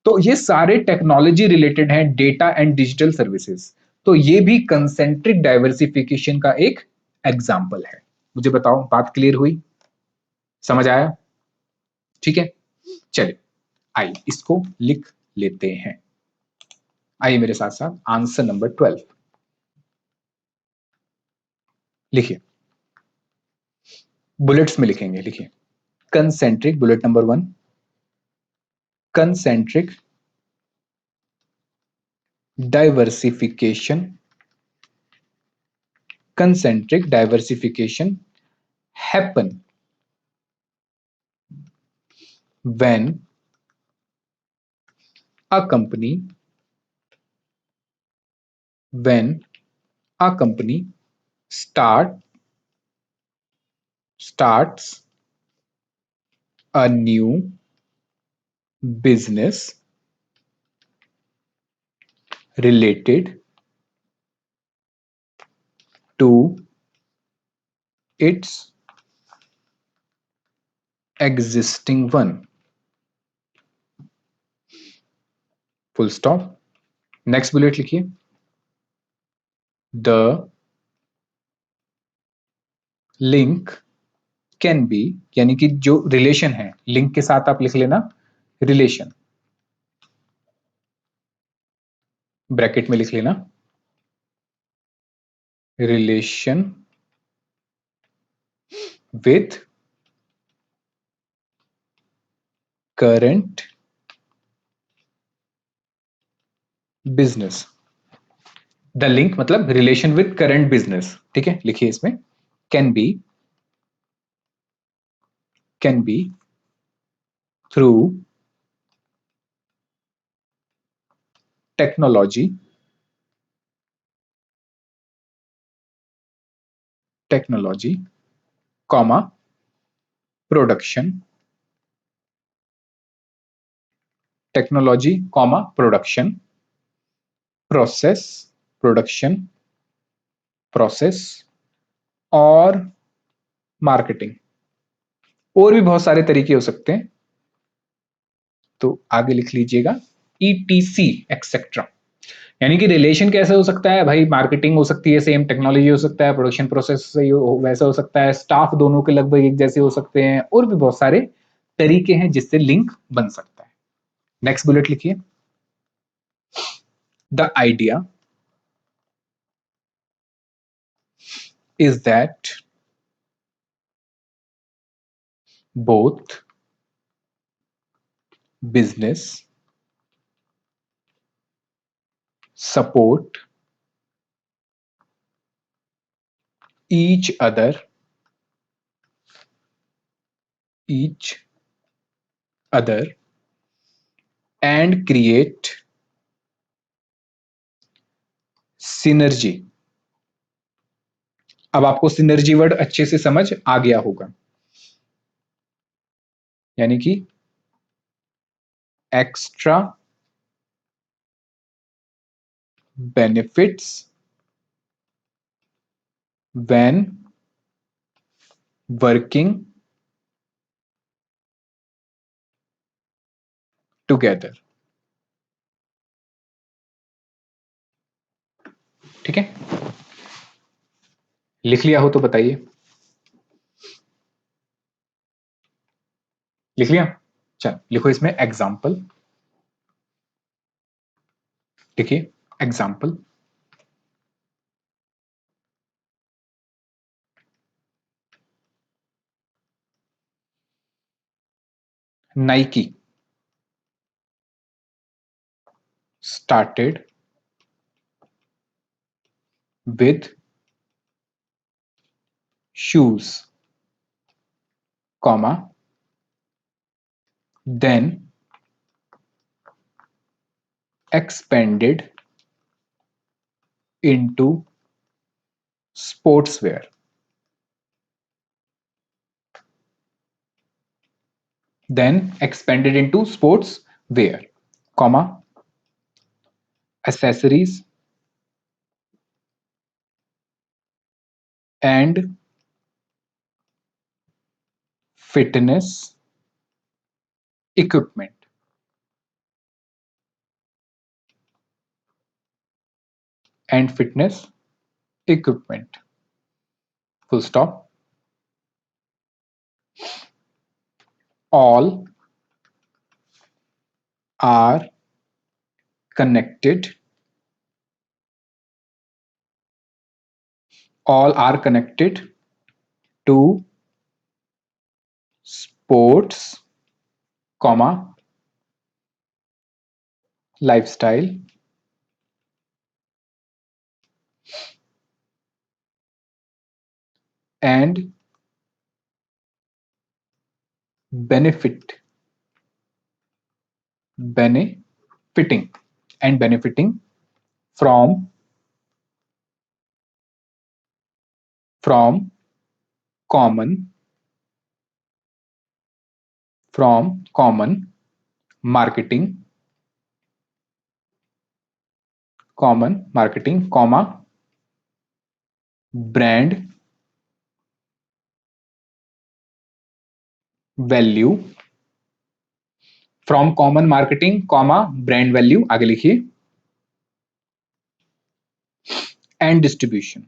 तो ये सारे टेक्नोलॉजी रिलेटेड हैं, डेटा एंड डिजिटल सर्विसेज। तो ये भी कंसेंट्रिक डाइवर्सिफिकेशन का एक एग्जाम्पल है। मुझे बताओ, बात क्लियर हुई? समझ आया? ठीक है, चलिए आइए इसको लिख लेते हैं। आइए मेरे साथ साथ आंसर नंबर 12 लिखिए, बुलेट्स में लिखेंगे। लिखिए, concentric, bullet number 1, concentric diversification, concentric diversification happen when a company when a company starts a new business related to its existing one, full stop। Next bullet लिखिए, द लिंक कैन बी, यानी कि जो relation है, link के साथ आप लिख लेना रिलेशन, ब्रैकेट में लिख लेना relation with current business. The link मतलब रिलेशन विद करंट बिजनेस। ठीक है, लिखिए इसमें can be through technology technology comma production, technology comma production process, production process और मार्केटिंग। और भी बहुत सारे तरीके हो सकते हैं, तो आगे लिख लीजिएगा ETC एक्सेट्रा। यानी कि रिलेशन कैसे हो सकता है भाई, मार्केटिंग हो सकती है, सेम टेक्नोलॉजी हो सकता है, प्रोडक्शन प्रोसेस वैसा हो सकता है, स्टाफ दोनों के लगभग एक जैसे हो सकते हैं, और भी बहुत सारे तरीके हैं जिससे लिंक बन सकता है। नेक्स्ट बुलेट लिखिए, the idea is that both business support each each other and create synergy। अब आपको सिनर्जी वर्ड अच्छे से समझ आ गया होगा, यानी कि extra benefits when working together. ठीक है, लिख लिया हो तो बताइए। लिख लिया, चल लिखो इसमें एग्जाम्पल। देखिए example, Nike started with shoes, comma, then expanded into sportswear, comma, accessories and fitness equipment, and fitness equipment, full stop। All are connected, all are connected to sports, comma, lifestyle and benefit benefiting and benefiting from from common marketing, comma, brand value, from common marketing comma brand value, आगे लिखिए, and distribution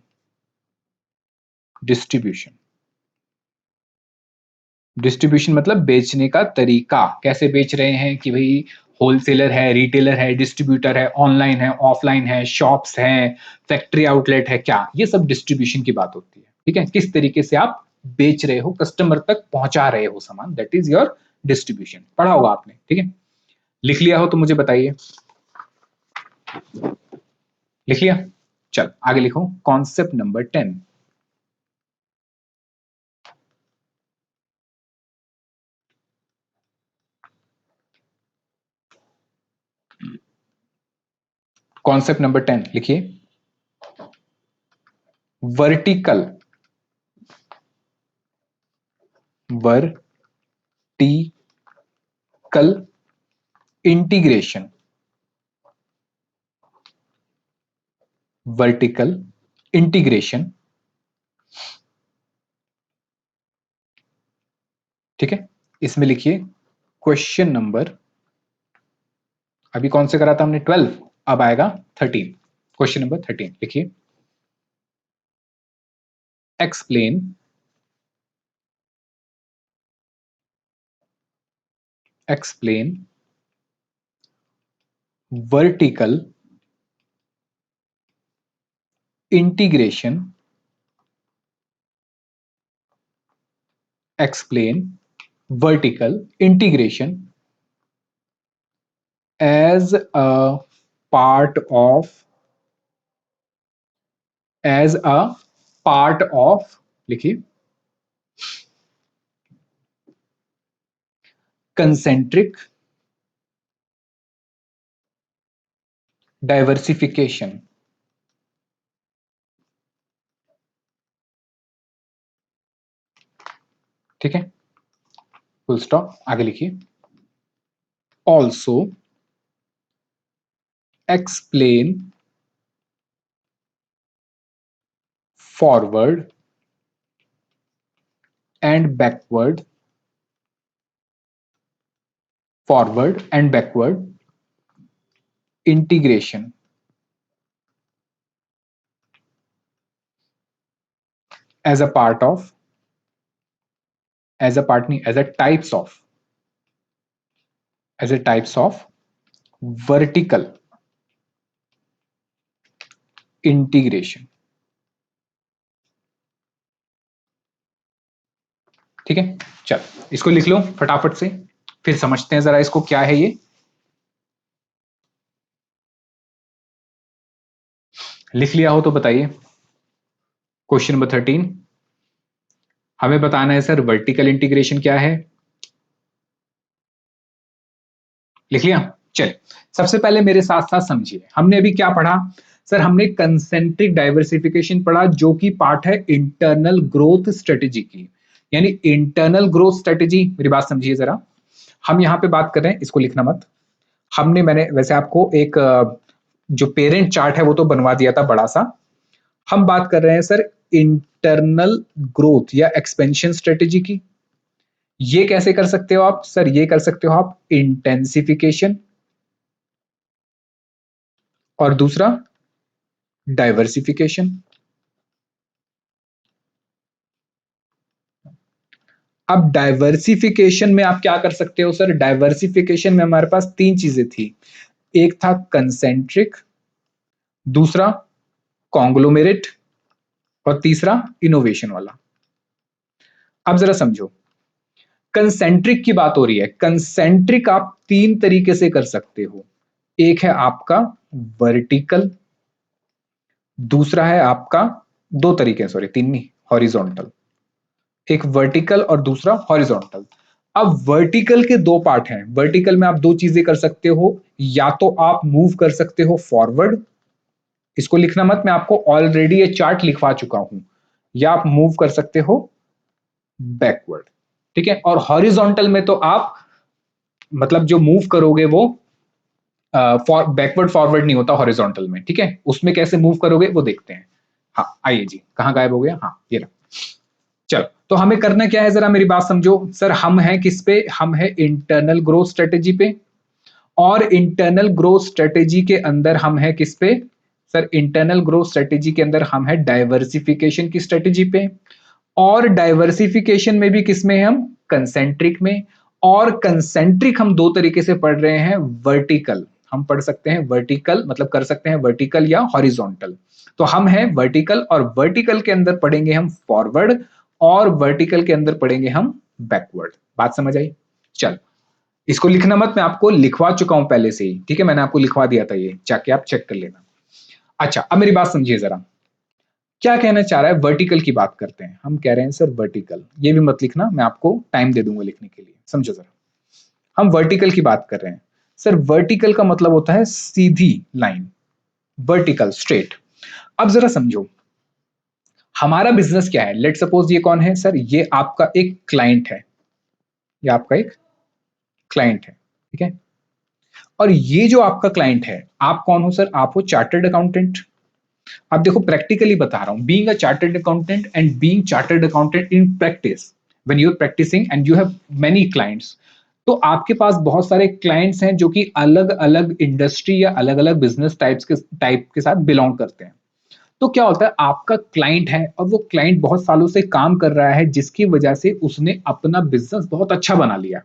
distribution मतलब बेचने का तरीका, कैसे बेच रहे हैं कि भाई होलसेलर है, रिटेलर है, डिस्ट्रीब्यूटर है, ऑनलाइन है, ऑफलाइन है, शॉप्स हैं, फैक्ट्री आउटलेट है, क्या ये सब डिस्ट्रीब्यूशन की बात होती है। ठीक है, किस तरीके से आप बेच रहे हो, कस्टमर तक पहुंचा रहे हो सामान, दैट इज योर डिस्ट्रीब्यूशन। पढ़ा होगा आपने, ठीक है। लिख लिया हो तो मुझे बताइए। लिख लिया, चल आगे लिखो, कॉन्सेप्ट नंबर 10। कॉन्सेप्ट नंबर 10 लिखिए, vertical vertical integration, vertical integration. ठीक है, इसमें लिखिए क्वेश्चन नंबर, अभी कौन से करा था हमने, 12। अब आएगा 13, क्वेश्चन नंबर 13 लिखिए। Explain explain vertical integration, explain vertical integration as a part of as a part of लिखिए concentric diversification। ठीक है, फुल स्टॉप, आगे लिखिए। also explain forward and backward integration as a part of as a part नहीं as a types of vertical integration। ठीक है, चल इसको लिख लो फटाफट से, फिर समझते हैं जरा इसको क्या है ये। लिख लिया हो तो बताइए। क्वेश्चन नंबर 13 हमें बताना है सर वर्टिकल इंटीग्रेशन क्या है। लिख लिया, चल सबसे पहले मेरे साथ साथ समझिए, हमने अभी क्या पढ़ा सर, हमने कंसेंट्रिक डाइवर्सिफिकेशन पढ़ा जो कि पार्ट है इंटरनल ग्रोथ स्ट्रेटेजी की। यानी इंटरनल ग्रोथ स्ट्रेटेजी, मेरी बात समझिए जरा, हम यहां पे बात कर रहे हैं, इसको लिखना मत। मैंने वैसे आपको एक जो पेरेंट चार्ट है वो तो बनवा दिया था बड़ा सा। हम बात कर रहे हैं सर इंटरनल ग्रोथ या एक्सपेंशन स्ट्रेटेजी की। ये कैसे कर सकते हो आप सर, ये कर सकते हो आप इंटेंसिफिकेशन, और दूसरा डाइवर्सिफिकेशन। अब डाइवर्सिफिकेशन में आप क्या कर सकते हो सर, डाइवर्सिफिकेशन में हमारे पास तीन चीजें थी, एक था कंसेंट्रिक, दूसरा कॉन्ग्लोमेरेट, और तीसरा इनोवेशन वाला। अब जरा समझो, कंसेंट्रिक की बात हो रही है, कंसेंट्रिक आप तीन तरीके से कर सकते हो। एक है आपका वर्टिकल, दूसरा है आपका, दो तरीके, सॉरी तीन नहीं, हॉरिजॉन्टल। एक वर्टिकल और दूसरा हॉरिजॉन्टल। अब वर्टिकल के दो पार्ट हैं, वर्टिकल में आप दो चीजें कर सकते हो, या तो आप मूव कर सकते हो फॉरवर्ड, इसको लिखना मत, मैं आपको ऑलरेडी ये चार्ट लिखवा चुका हूं, या आप मूव कर सकते हो बैकवर्ड। ठीक है, और हॉरिजॉन्टल में तो आप मतलब जो मूव करोगे वो बैकवर्ड फॉरवर्ड नहीं होता हॉरिजॉन्टल में। ठीक है, उसमें कैसे मूव करोगे वो देखते हैं। हाँ आइए जी, कहाँ गायब हो गया, हाँ ये रहा। चलो तो हमें करना क्या है जरा मेरी बात समझो सर, हम हैं किस पे, हम हैं इंटरनल ग्रोथ स्ट्रेटेजी पे, और इंटरनल ग्रोथ स्ट्रेटेजी के अंदर हम हैं किस पे सर, इंटरनल ग्रोथ स्ट्रेटेजी के अंदर हम हैं डाइवर्सिफिकेशन की स्ट्रेटेजी पे, और डाइवर्सिफिकेशन में भी किस में है, हम कंसेंट्रिक में। और कंसेंट्रिक हम दो तरीके से पढ़ रहे हैं, वर्टिकल हम पढ़ सकते हैं, वर्टिकल मतलब कर सकते हैं वर्टिकल या हॉरिजॉन्टल। तो हम हैं वर्टिकल, और वर्टिकल के अंदर पढ़ेंगे हम फॉरवर्ड, और वर्टिकल के अंदर पढ़ेंगे हम बैकवर्ड। बात समझ आई? चल इसको लिखना मत, मैं आपको लिखवा चुका हूं पहले से ही। ठीक है, मैंने आपको लिखवा दिया था, ये जाके आप चेक कर लेना। अच्छा अब मेरी बात समझिए जरा, क्या कहना चाह रहा है, वर्टिकल की बात करते हैं। हम कह रहे हैं सर वर्टिकल, ये भी मत लिखना, मैं आपको टाइम दे दूंगा लिखने के लिए, समझो जरा। हम वर्टिकल की बात कर रहे हैं सर, वर्टिकल का मतलब होता है सीधी लाइन, वर्टिकल स्ट्रेट। अब जरा समझो, हमारा बिजनेस क्या है, लेट सपोज ये कौन है सर, ये आपका एक क्लाइंट है, ये आपका एक क्लाइंट है। ठीक है, और ये जो आपका क्लाइंट है, आप कौन हो सर, आप हो चार्टर्ड अकाउंटेंट। अब देखो प्रैक्टिकली बता रहा हूं, being a chartered accountant and being chartered accountant in practice, when you are practising and you have many clients, तो आपके पास बहुत सारे क्लाइंट्स हैं जो कि अलग अलग इंडस्ट्री या अलग अलग बिजनेस टाइप के साथ बिलोंग करते हैं। तो क्या होता है, आपका क्लाइंट है और वो क्लाइंट बहुत सालों से काम कर रहा है, जिसकी वजह से उसने अपना बिजनेस बहुत अच्छा बना लिया।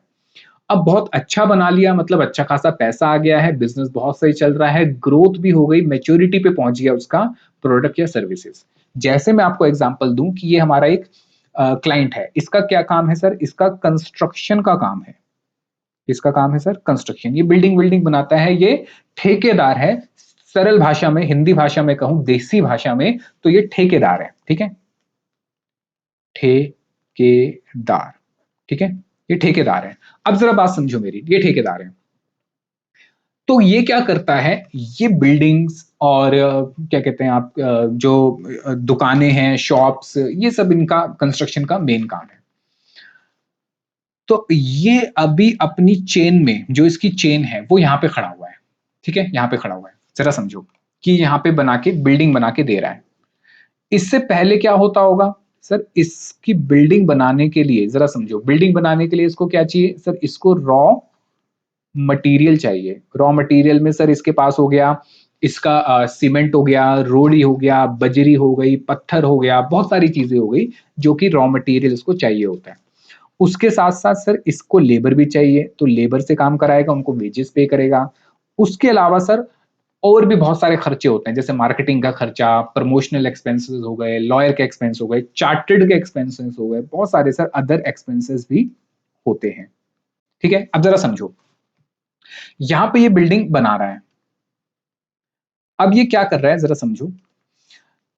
अब बहुत अच्छा बना लिया मतलब अच्छा खासा पैसा आ गया है, बिजनेस बहुत सही चल रहा है, ग्रोथ भी हो गई, मैच्योरिटी पे पहुंच गया उसका प्रोडक्ट या सर्विसेज। जैसे मैं आपको एग्जांपल दूं कि ये हमारा एक क्लाइंट है, इसका क्या काम है सर, इसका कंस्ट्रक्शन का काम है। इसका काम है सर कंस्ट्रक्शन, ये बिल्डिंग बिल्डिंग बनाता है, ये ठेकेदार है। सरल भाषा में, हिंदी भाषा में कहूं, देसी भाषा में, तो ये ठेकेदार है। ठीक है, ठेकेदार। ठीक है, ये ठेकेदार है। अब जरा बात समझो मेरी, ये ठेकेदार है। तो ये क्या करता है, ये बिल्डिंग्स और क्या कहते हैं आप, जो दुकानें हैं, शॉप्स, ये सब इनका कंस्ट्रक्शन का मेन काम है। तो ये अभी अपनी चेन में, जो इसकी चेन है वो यहाँ पे खड़ा हुआ है। ठीक है, यहाँ पे खड़ा हुआ है, जरा समझो कि यहाँ पे बना के बिल्डिंग बना के दे रहा है। इससे पहले क्या होता होगा सर, इसकी बिल्डिंग बनाने के लिए, जरा समझो, बिल्डिंग बनाने के लिए इसको क्या चाहिए सर, इसको रॉ मटेरियल चाहिए। रॉ मटेरियल में सर इसके पास हो गया, इसका सीमेंट हो गया, रोड़ी हो गया, बजरी हो गई, पत्थर हो गया, बहुत सारी चीजें हो गई जो कि रॉ मटेरियल इसको चाहिए होता है। उसके साथ साथ सर इसको लेबर भी चाहिए, तो लेबर से काम कराएगा, उनको वेजेस पे करेगा। उसके अलावा सर और भी बहुत सारे खर्चे होते हैं, जैसे मार्केटिंग का खर्चा, प्रमोशनल एक्सपेंसेस हो गए, लॉयर के एक्सपेंस हो गए, चार्टर्ड के एक्सपेंसेस हो गए, बहुत सारे सर अदर एक्सपेंसेस भी होते हैं। ठीक है, अब जरा समझो, यहां पे ये बिल्डिंग बना रहा है। अब ये क्या कर रहा है, जरा समझो।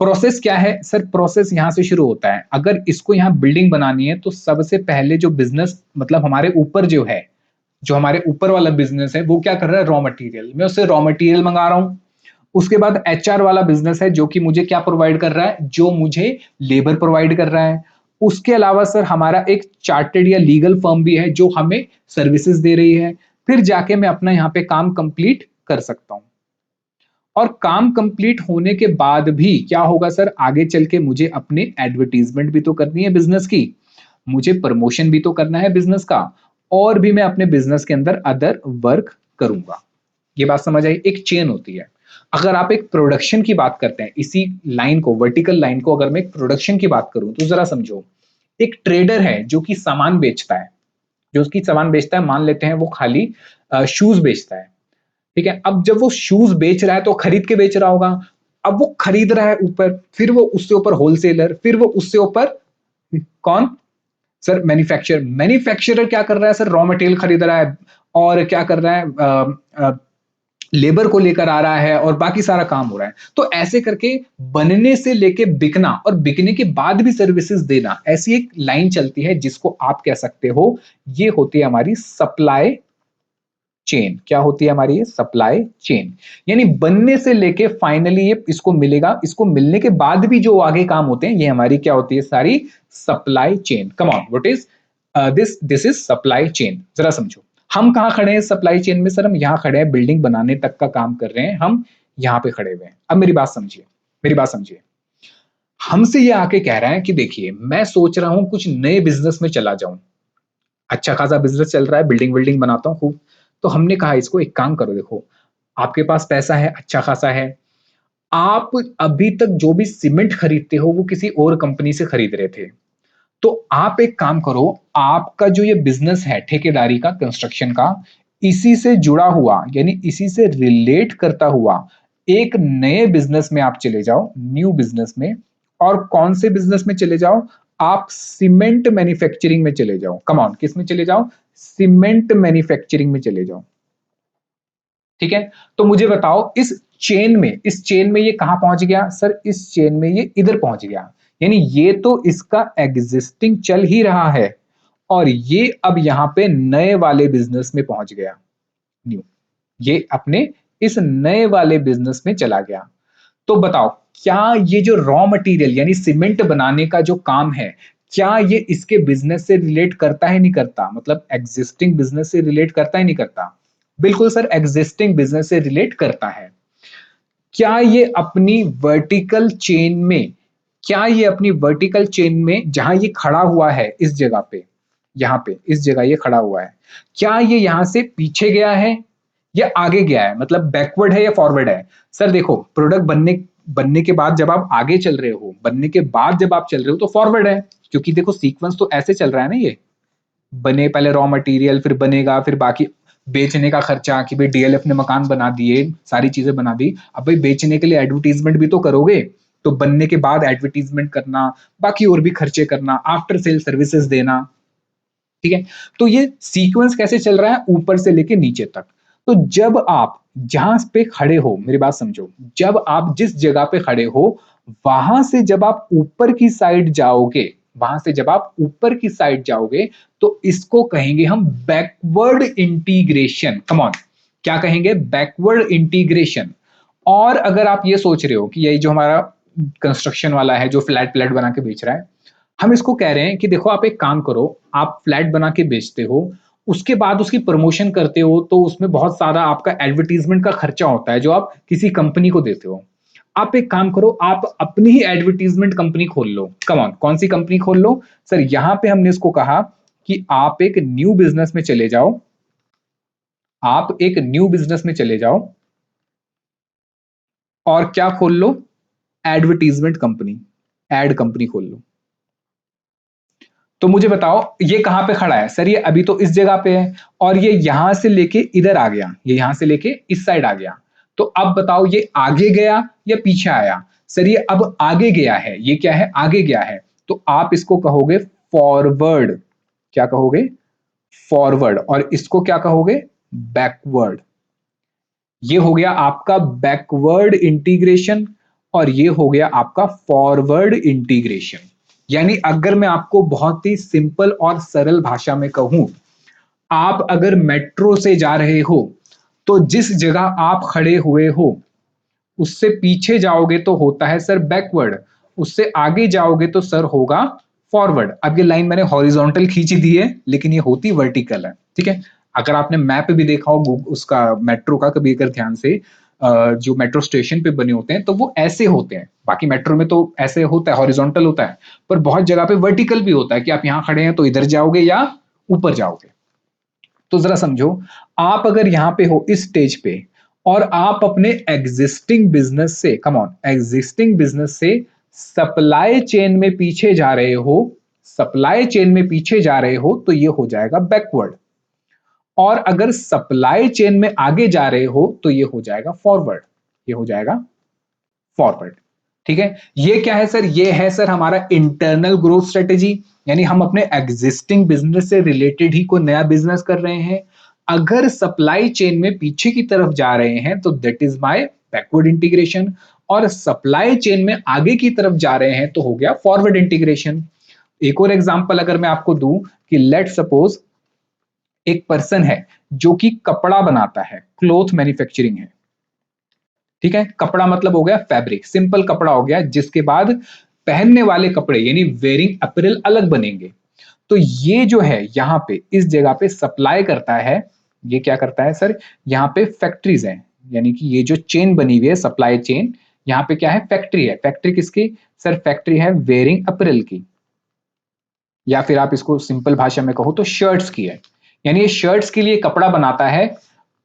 प्रोसेस क्या है सर, प्रोसेस यहां से शुरू होता है। अगर इसको यहां बिल्डिंग बनानी है तो सबसे पहले जो बिजनेस, मतलब हमारे ऊपर जो है, जो हमारे ऊपर वाला बिजनेस है, वो क्या कर रहा है, रॉ मटेरियल, मैं उससे रॉ मटेरियल मंगा रहा हूं। उसके बाद एचआर वाला बिजनेस है जो कि मुझे क्या प्रोवाइड कर रहा है, जो मुझे लेबर प्रोवाइड कर रहा है। उसके अलावा सर हमारा एक चार्टेड या लीगल फर्म भी है जो हमें सर्विसेज दे रही है। फिर जाके मैं अपना यहाँ पे काम कंप्लीट कर सकता हूँ। और काम कंप्लीट होने के बाद भी क्या होगा सर, आगे चल के मुझे अपने एडवर्टीजमेंट भी तो करनी है बिजनेस की, मुझे प्रमोशन भी तो करना है बिजनेस का, और भी मैं अपने बिजनेस के अंदर अदर वर्क करूंगा। ये बात समझ आई, एक चेन होती है। अगर आप एक प्रोडक्शन की बात करते हैं, इसी लाइन को, वर्टिकल लाइन को अगर मैं एक प्रोडक्शन की बात करूं, तो जरा समझो, एक ट्रेडर है जो कि सामान बेचता है, जो उसकी सामान बेचता है, मान लेते हैं वो खाली शूज बेचता है। ठीक है, अब जब वो शूज बेच रहा है तो खरीद के बेच रहा होगा। अब वो खरीद रहा है ऊपर, फिर वो उससे ऊपर होलसेलर, फिर वो उससे ऊपर कौन सर, मैन्युफैक्चरर क्या कर रहा है सर, रॉ मटेरियल खरीद रहा है, और क्या कर रहा है, लेबर को लेकर आ रहा है, और बाकी सारा काम हो रहा है। तो ऐसे करके बनने से लेके बिकना, और बिकने के बाद भी सर्विसेज देना, ऐसी एक लाइन चलती है जिसको आप कह सकते हो, ये होती है हमारी सप्लाई चेन। क्या होती है हमारी ये सप्लाई चेन, यानी बनने से लेके फाइनली ये इसको मिलेगा, इसको मिलने के बाद भी जो आगे काम होते हैं, ये हमारी क्या होती है, सारी supply chain. Come on, what is this is supply chain. जरा समझो, हम कहाँ खड़े हैं सप्लाई चेन में सर, हम यहाँ खड़े हैं, बिल्डिंग बनाने तक का काम कर रहे हैं, हम यहाँ पे खड़े हुए हैं। अब मेरी बात समझिए, मेरी बात समझिए, हमसे ये आके कह रहा है कि देखिए मैं सोच रहा हूं कुछ नए बिजनेस में चला जाऊं, अच्छा खासा बिजनेस चल रहा है, बिल्डिंग बिल्डिंग बनाता हूँ खूब। तो हमने कहा इसको एक काम करो, देखो आपके पास पैसा है, अच्छा खासा है, आप अभी तक जो भी सीमेंट खरीदते हो वो किसी और कंपनी से खरीद रहे थे। तो आप एक काम करो, आपका जो ये बिजनेस है ठेकेदारी का, कंस्ट्रक्शन का, इसी से जुड़ा हुआ, यानी इसी से रिलेट करता हुआ एक नए बिजनेस में आप चले जाओ, न्यू बिजनेस में। और कौन से बिजनेस में चले जाओ, आप सीमेंट मैन्युफैक्चरिंग में चले जाओ। कम ऑन, किस में चले जाओ, सीमेंट मैन्युफैक्चरिंग में चले जाओ। ठीक है, तो मुझे बताओ इस चेन में, इस चेन में ये कहां पहुंच गया सर, इस चेन में ये इधर पहुंच गया। यानी ये तो इसका एग्जिस्टिंग चल ही रहा है, और ये अब यहां पे नए वाले बिजनेस में पहुंच गया, न्यू, ये अपने इस नए वाले बिजनेस में चला गया। तो बताओ, क्या ये जो रॉ मटेरियल यानी सीमेंट बनाने का जो काम है, क्या ये इसके बिजनेस से रिलेट करता है, नहीं करता, मतलब एग्जिस्टिंग बिजनेस से रिलेट करता है, नहीं करता? बिल्कुल सर, एग्जिस्टिंग बिजनेस से रिलेट करता है। क्या ये अपनी वर्टिकल चेन में, क्या ये अपनी वर्टिकल चेन में जहां ये खड़ा हुआ है इस जगह पे, यहाँ पे इस जगह ये खड़ा हुआ है, क्या ये यहाँ से पीछे गया है या आगे गया है, मतलब बैकवर्ड है या फॉरवर्ड है? सर देखो, प्रोडक्ट बनने बनने के बाद जब आप आगे चल रहे हो, बनने के बाद जब आप चल रहे हो तो फॉरवर्ड है, क्योंकि देखो सीक्वेंस तो ऐसे चल रहा है ना, ये बने पहले रॉ मटेरियल, फिर बनेगा, फिर बाकी बेचने का खर्चा कि भाई डीएलएफ ने मकान बना दिए, सारी चीजें बना दी, अब भाई बेचने के लिए एडवर्टीजमेंट भी तो करोगे, तो बनने के बाद एडवर्टीजमेंट करना, बाकी और भी खर्चे करना, आफ्टर सेल सर्विसेज देना, ठीक है। तो ये सीक्वेंस कैसे चल रहा है, ऊपर से लेके नीचे तक। तो जब आप जहां पे खड़े हो, मेरी बात समझो, जब आप जिस जगह पे खड़े हो, वहां से जब आप ऊपर की साइड जाओगे, वहां से जब आप ऊपर की साइड जाओगे, तो इसको कहेंगे हम बैकवर्ड इंटीग्रेशन। कम ऑन, क्या कहेंगे? Backward integration. और अगर आप ये सोच रहे हो कि यही जो हमारा कंस्ट्रक्शन वाला है जो फ्लैट फ्लैट बना के बेच रहा है, हम इसको कह रहे हैं कि देखो आप एक काम करो, आप फ्लैट बना के बेचते हो, उसके बाद उसकी प्रमोशन करते हो, तो उसमें बहुत सारा आपका एडवर्टीजमेंट का खर्चा होता है जो आप किसी कंपनी को देते हो। आप एक काम करो, आप अपनी ही एडवर्टीजमेंट कंपनी खोल लो। कम ऑन, कौन सी कंपनी खोल लो? सर यहां पे हमने इसको कहा कि आप एक न्यू बिजनेस में चले जाओ, आप एक न्यू बिजनेस में चले जाओ और क्या खोल लो? एडवर्टीजमेंट कंपनी, एड कंपनी खोल लो। तो मुझे बताओ ये कहां पे खड़ा है? सर ये अभी तो इस जगह पे है, और ये यहां से लेके इधर आ गया, ये यहां से लेके इस साइड आ गया। तो अब बताओ ये आगे गया या पीछे आया? सर ये अब आगे गया है, ये क्या है? आगे गया है। तो आप इसको कहोगे फॉरवर्ड। क्या कहोगे? फॉरवर्ड। और इसको क्या कहोगे? बैकवर्ड। ये हो गया आपका बैकवर्ड इंटीग्रेशन, और ये हो गया आपका फॉरवर्ड इंटीग्रेशन। यानी अगर मैं आपको बहुत ही सिंपल और सरल भाषा में कहूं, आप अगर मेट्रो से जा रहे हो, तो जिस जगह आप खड़े हुए हो उससे पीछे जाओगे तो होता है सर बैकवर्ड, उससे आगे जाओगे तो सर होगा फॉरवर्ड। अब ये लाइन मैंने हॉरिजॉन्टल खींची दी है, लेकिन ये होती वर्टिकल है, ठीक है। अगर आपने मैप भी देखा हो उसका मेट्रो का, कभी अगर ध्यान से, जो मेट्रो स्टेशन पे बने होते हैं तो वो ऐसे होते हैं, बाकी मेट्रो में तो ऐसे होता है, हॉरिजॉन्टल होता है, पर बहुत जगह पे वर्टिकल भी होता है कि आप यहाँ खड़े हैं तो इधर जाओगे या ऊपर जाओगे। तो जरा समझो, आप अगर यहां पे हो इस स्टेज पे, और आप अपने एग्जिस्टिंग बिजनेस से, कम ऑन, एग्जिस्टिंग बिजनेस से सप्लाई चेन में पीछे जा रहे हो, सप्लाई चेन में पीछे जा रहे हो, तो ये हो जाएगा बैकवर्ड। और अगर सप्लाई चेन में आगे जा रहे हो तो ये हो जाएगा फॉरवर्ड, ये हो जाएगा फॉरवर्ड, ठीक है। ये क्या है सर? ये है सर हमारा इंटरनल ग्रोथ स्ट्रेटेजी, यानी हम अपने एग्जिस्टिंग बिजनेस से रिलेटेड ही कोई नया बिजनेस कर रहे हैं। अगर सप्लाई चेन में पीछे की तरफ जा रहे हैं तो that is my backward integration, और सप्लाई चेन में आगे की तरफ जा रहे हैं तो हो गया फॉरवर्ड इंटीग्रेशन। एक और एग्जांपल अगर मैं आपको दूं कि लेट सपोज एक पर्सन है जो कि कपड़ा बनाता है, क्लोथ मैन्युफैक्चरिंग है, ठीक है। कपड़ा मतलब हो गया फैब्रिक, सिंपल कपड़ा हो गया, जिसके बाद पहनने वाले कपड़े यानी वेयरिंग अपैरल अलग बनेंगे। तो ये जो है यहाँ पे इस जगह पे सप्लाई करता है, ये क्या करता है सर? यहाँ पे फैक्ट्रीज हैं, यानी कि ये जो चेन बनी हुई है सप्लाई चेन, यहाँ पे क्या है? फैक्ट्री है। फैक्ट्री किसकी? सर फैक्ट्री है वेयरिंग अपैरल की, या फिर आप इसको सिंपल भाषा में कहो तो शर्ट्स की है। यानी ये शर्ट्स के लिए कपड़ा बनाता है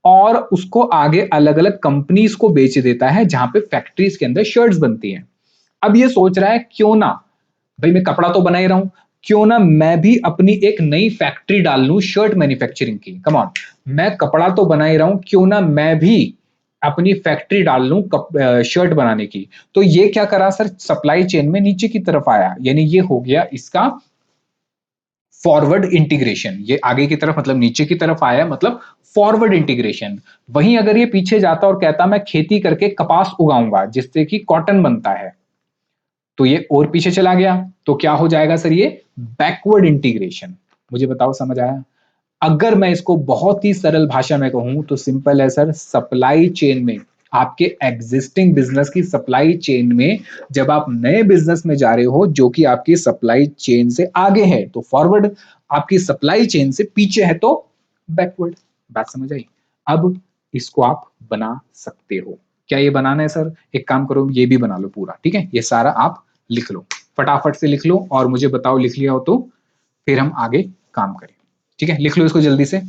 और उसको आगे अलग अलग कंपनीज को बेच देता है, जहां पे फैक्ट्रीज के अंदर शर्ट्स बनती हैं। अब ये सोच रहा है क्यों ना, भाई मैं कपड़ा तो बना ही रहा हूं, क्यों ना मैं भी अपनी एक नई फैक्ट्री डाल लूं शर्ट मैन्युफैक्चरिंग की। कम ऑन, मैं कपड़ा तो बना ही रहा हूं, क्यों ना मैं भी अपनी फैक्ट्री डाल लूं शर्ट बनाने की। तो ये क्या करा सर? सप्लाई चेन में नीचे की तरफ आया, यानी ये हो गया इसका फॉरवर्ड इंटीग्रेशन। ये आगे की तरफ मतलब नीचे की तरफ आया, मतलब फॉरवर्ड इंटीग्रेशन। वहीं अगर ये पीछे जाता और कहता मैं खेती करके कपास उगाऊंगा जिससे कि कॉटन बनता है, तो ये और पीछे चला गया, तो क्या हो जाएगा सर? ये बैकवर्ड इंटीग्रेशन। मुझे बताओ समझ आया? अगर मैं इसको बहुत ही सरल भाषा में कहूं तो सिंपल है सर, सप्लाई चेन में, आपके एग्जिस्टिंग बिजनेस की सप्लाई चेन में जब आप नए बिजनेस में जा रहे हो जो कि आपकी सप्लाई चेन से आगे है तो फॉरवर्ड, आपकी सप्लाई चेन से पीछे है तो बैकवर्ड। बात समझ आई? अब इसको आप बना सकते हो। क्या ये बनाना है सर? एक काम करो, ये भी बना लो पूरा, ठीक है। ये सारा आप लिख लो, फटाफट से लिख लो और मुझे बताओ लिख लिया हो तो फिर हम आगे काम करे। ठीक है, लिख लो इसको जल्दी से।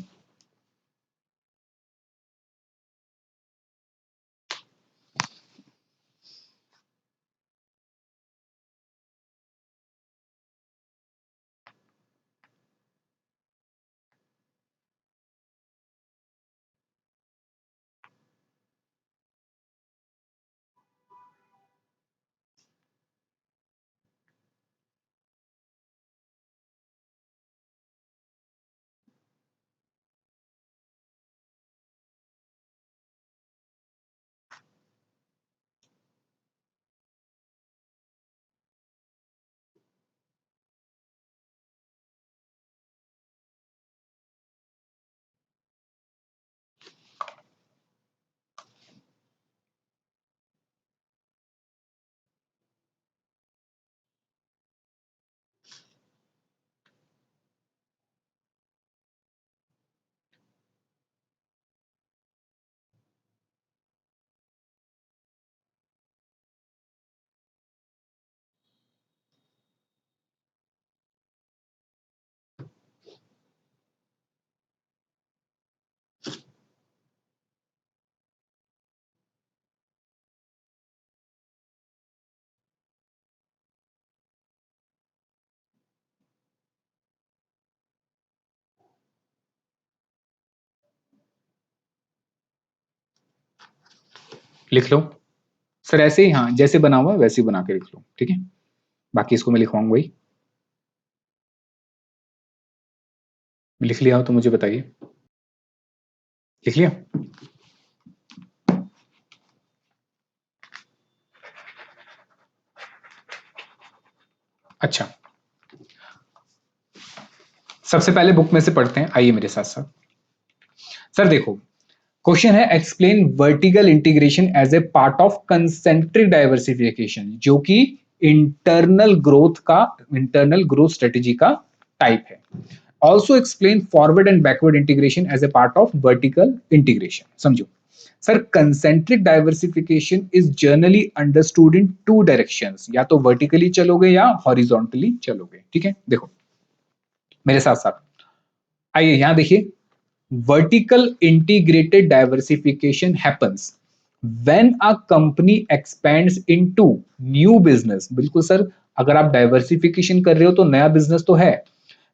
लिख लो सर ऐसे ही, हाँ जैसे बना हुआ है वैसे ही बना के लिख लो, ठीक है। बाकी इसको मैं लिखवाऊंगा वही। लिख लिया हो तो मुझे बताइए। लिख लिया? अच्छा, सबसे पहले बुक में से पढ़ते हैं, आइए मेरे साथ साथ। सर देखो, क्वेश्चन है explain vertical integration as a part of concentric diversification, जो कि इंटरनल ग्रोथ स्ट्रेटेजी का टाइप है। Also explain forward and backward integration as a part of vertical integration. समझो sir, concentric diversification is generally understood in two directions, या तो vertically चलोगे या horizontally चलोगे। ठीक है, देखो मेरे साथ साथ आइए यहां देखिए। vertical integrated diversification happens when a company expands into new business। बिल्कुल सर, अगर आप डाइवर्सिफिकेशन कर रहे हो तो नया बिजनेस तो है,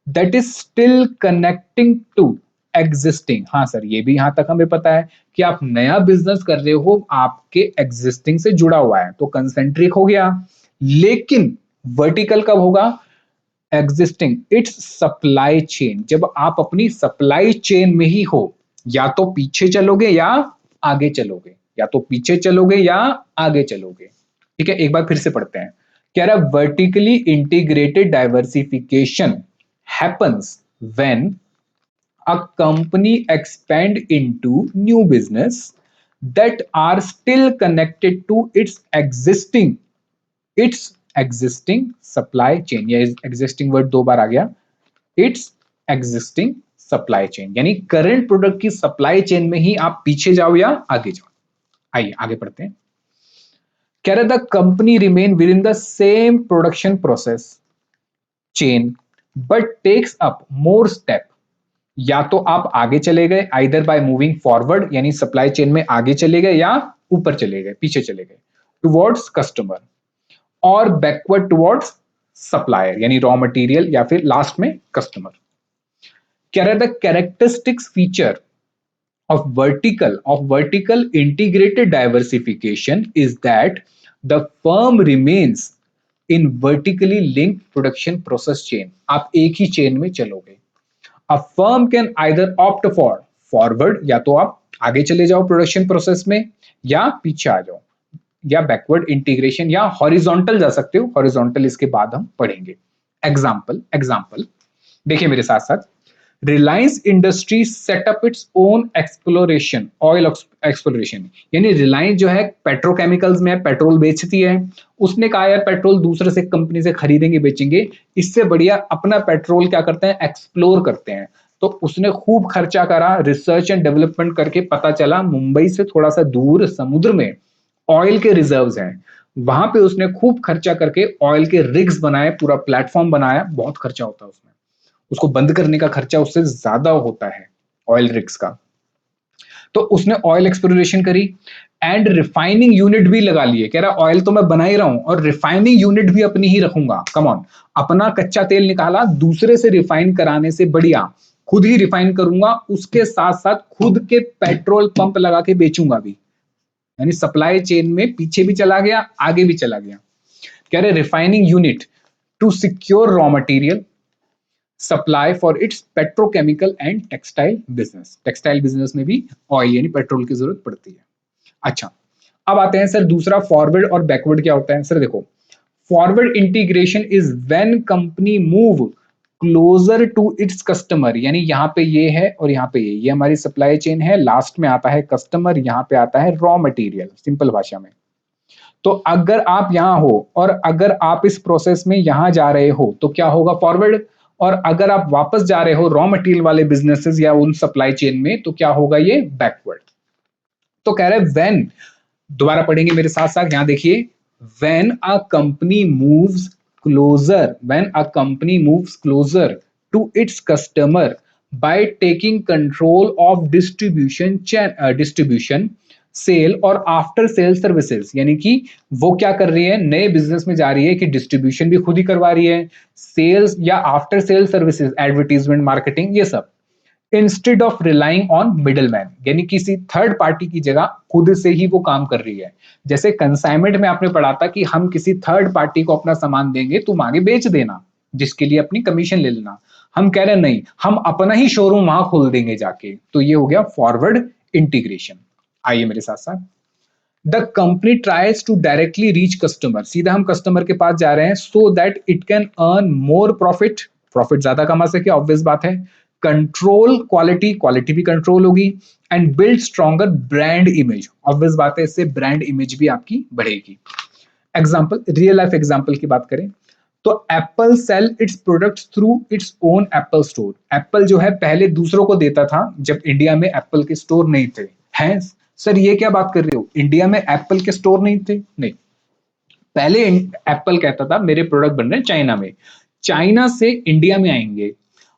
that is still connecting to existing. हाँ सर, ये भी यहां तक हमें पता है कि आप नया बिजनेस कर रहे हो, आपके एग्जिस्टिंग से जुड़ा हुआ है, तो कंसेंट्रिक हो गया। लेकिन वर्टिकल कब होगा? एग्जिस्टिंग इट्स सप्लाई चेन, जब आप अपनी सप्लाई चेन में ही हो, या तो पीछे चलोगे या आगे चलोगे, या तो पीछे चलोगे या आगे चलोगे। ठीक है, एक बार फिर से पढ़ते हैं। कह रहा vertically integrated diversification happens when a company expand into new business that are still connected to its existing supply chain। या existing वर्ड दो बार आ गया। its existing supply chain, यानी करंट प्रोडक्ट की सप्लाई चेन में ही आप पीछे जाओ या आगे जाओ। आइए आगे पढ़ते हैं। कह रहा the company remain within the same production process chain but takes up more step. या तो आप आगे चले गए आइदर बाय मूविंग फॉरवर्ड, यानी सप्लाई चेन में आगे चले गए, या ऊपर चले गए, पीछे चले गए टुवर्ड्स कस्टमर, और बैकवर्ड टुवर्ड्स सप्लायर, यानी रॉ मटेरियल, या फिर लास्ट में कस्टमर। कह रहा the characteristics feature of vertical integrated diversification is that the firm remains in vertically linked production process chain। आप एक ही चेन में चलोगे। A firm can either opt for forward, या तो आप आगे चले जाओ प्रोडक्शन प्रोसेस में, या पीछे आ जाओ, या बैकवर्ड इंटीग्रेशन, या हॉरिजॉन्टल जा सकते हो। हॉरिजॉन्टल इसके बाद हम पढ़ेंगे। एग्जाम्पल देखिए मेरे साथ साथ। Reliance industry setup its own exploration oil exploration, यानी रिलायंस जो है पेट्रोकेमिकल्स में पेट्रोल बेचती है, उसने कहा यार पेट्रोल दूसरे से कंपनी से खरीदेंगे बेचेंगे, इससे बढ़िया अपना पेट्रोल क्या करते हैं, एक्सप्लोर करते हैं। तो उसने खूब खर्चा करा, रिसर्च एंड डेवलपमेंट करके पता चला मुंबई से थोड़ा सा दूर समुद्र में ऑयल के रिजर्व्स हैं। वहां पे उसने खूब खर्चा करके ऑयल के रिग्स बनाए, पूरा प्लेटफॉर्म बनाया, बहुत खर्चा होता है उसमें। उसको बंद करने का खर्चा उससे ज्यादा होता है ऑयल रिग्स का। तो उसने ऑयल एक्सप्लोरेशन करी एंड रिफाइनिंग यूनिट भी लगा लिए, कह रहा ऑयल तो मैं बना ही रहा हूं और रिफाइनिंग यूनिट भी अपनी ही रखूंगा। कम ऑन, अपना कच्चा तेल निकाला, दूसरे से रिफाइन कराने से बढ़िया खुद ही रिफाइन करूंगा, उसके साथ साथ खुद के पेट्रोल पंप लगा के बेचूंगा भी। यानी सप्लाई चेन में पीछे भी चला गया, आगे भी चला गया। कह रहे refining unit to secure raw material supply for its petrochemical and textile business. Textile business में भी ऑयल यानी पेट्रोल की जरूरत पड़ती है। अच्छा, अब आते हैं सर दूसरा, फॉरवर्ड और बैकवर्ड क्या होता है। सर देखो, forward integration is when company move closer to its customer, यानी यहाँ पे ये है और यहाँ पे ये हमारी सप्लाई चेन है, लास्ट में आता है कस्टमर, यहाँ पे आता है रॉ मटेरियल, सिंपल भाषा में। तो अगर आप यहां हो और अगर आप इस प्रोसेस में यहां जा रहे हो तो क्या होगा, फॉरवर्ड। और अगर आप वापस जा रहे हो रॉ मटेरियल वाले बिजनेसेस या उन सप्लाई चेन में तो क्या होगा, ये बैकवर्ड। तो कह रहे हैं व्हेन, दोबारा पढ़ेंगे मेरे साथ साथ, यहां देखिए, when a company moves closer, when a company moves closer to its customer by taking control of distribution sale और आफ्टर सेल सर्विसेज, यानी कि वो क्या कर रही है, नए बिजनेस में जा रही है कि डिस्ट्रीब्यूशन भी खुद ही करवा रही है, सेल्स या after sale services, advertisement, marketing, ये सब, instead of relying on middle man, यानी किसी थर्ड पार्टी की जगह खुद से ही वो काम कर रही है। जैसे कंसाइनमेंट में आपने पढ़ा था कि हम किसी थर्ड पार्टी को अपना सामान देंगे, तुम आगे बेच देना, जिसके लिए अपनी कमीशन ले लेना। हम कह रहे हैं नहीं, हम अपना ही शोरूम वहां खोल देंगे जाके। तो ये हो गया फॉरवर्ड इंटीग्रेशन। आइए मेरे साथ साथ, the company tries to directly reach customer, सीधा हम कस्टमर के पास जा रहे हैं so that it can earn more profit, profit ज्यादा कमा सके, ऑब्वियस बात है। कंट्रोल क्वालिटी, क्वालिटी भी कंट्रोल होगी, and build stronger brand image, obvious बात है, इससे ब्रांड इमेज भी आपकी बढ़ेगी। एग्जाम्पल, रियल लाइफ एग्जाम्पल की बात करें तो Apple sell its products through its own Apple store. Apple जो है पहले दूसरों को देता था जब इंडिया में एप्पल के स्टोर नहीं थे। हैं सर, ये क्या बात कर रहे हो, इंडिया में एप्पल के स्टोर नहीं थे? नहीं, पहले एप्पल कहता था मेरे प्रोडक्ट बन रहे हैं चाइना में, चाइना से इंडिया में आएंगे,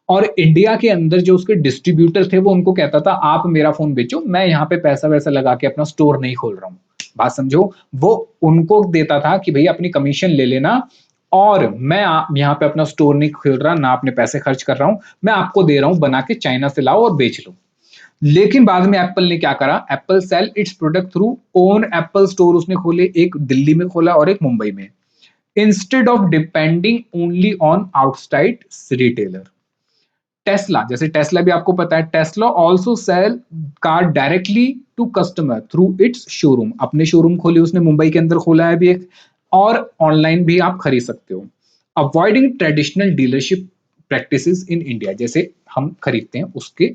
और इंडिया के अंदर जो उसके डिस्ट्रीब्यूटर थे वो उनको कहता था आप मेरा फोन बेचो, मैं यहाँ पे पैसा वैसा लगा के अपना स्टोर नहीं खोल रहा हूँ। बात समझो, वो उनको देता था कि भैया अपनी कमीशन ले लेना, और मैं यहाँ पे अपना स्टोर नहीं खोल रहा, ना अपने पैसे खर्च कर रहा हूँ, मैं आपको दे रहा हूँ बना के, चाइना से लाओ और बेच लो। लेकिन बाद में एप्पल ने क्या करा, Apple sell its product through own Apple store उसने खोले, एक दिल्ली में खोला और एक मुंबई में, instead of depending only on outside retailer. Tesla, जैसे टेस्ला भी आपको पता है, Tesla also sell car directly to customer through its showroom, अपने शोरूम खोले उसने, मुंबई के अंदर खोला है भी एक, और ऑनलाइन भी आप खरीद सकते हो। Avoiding traditional dealership practices in India, जैसे हम खरीदते हैं उसके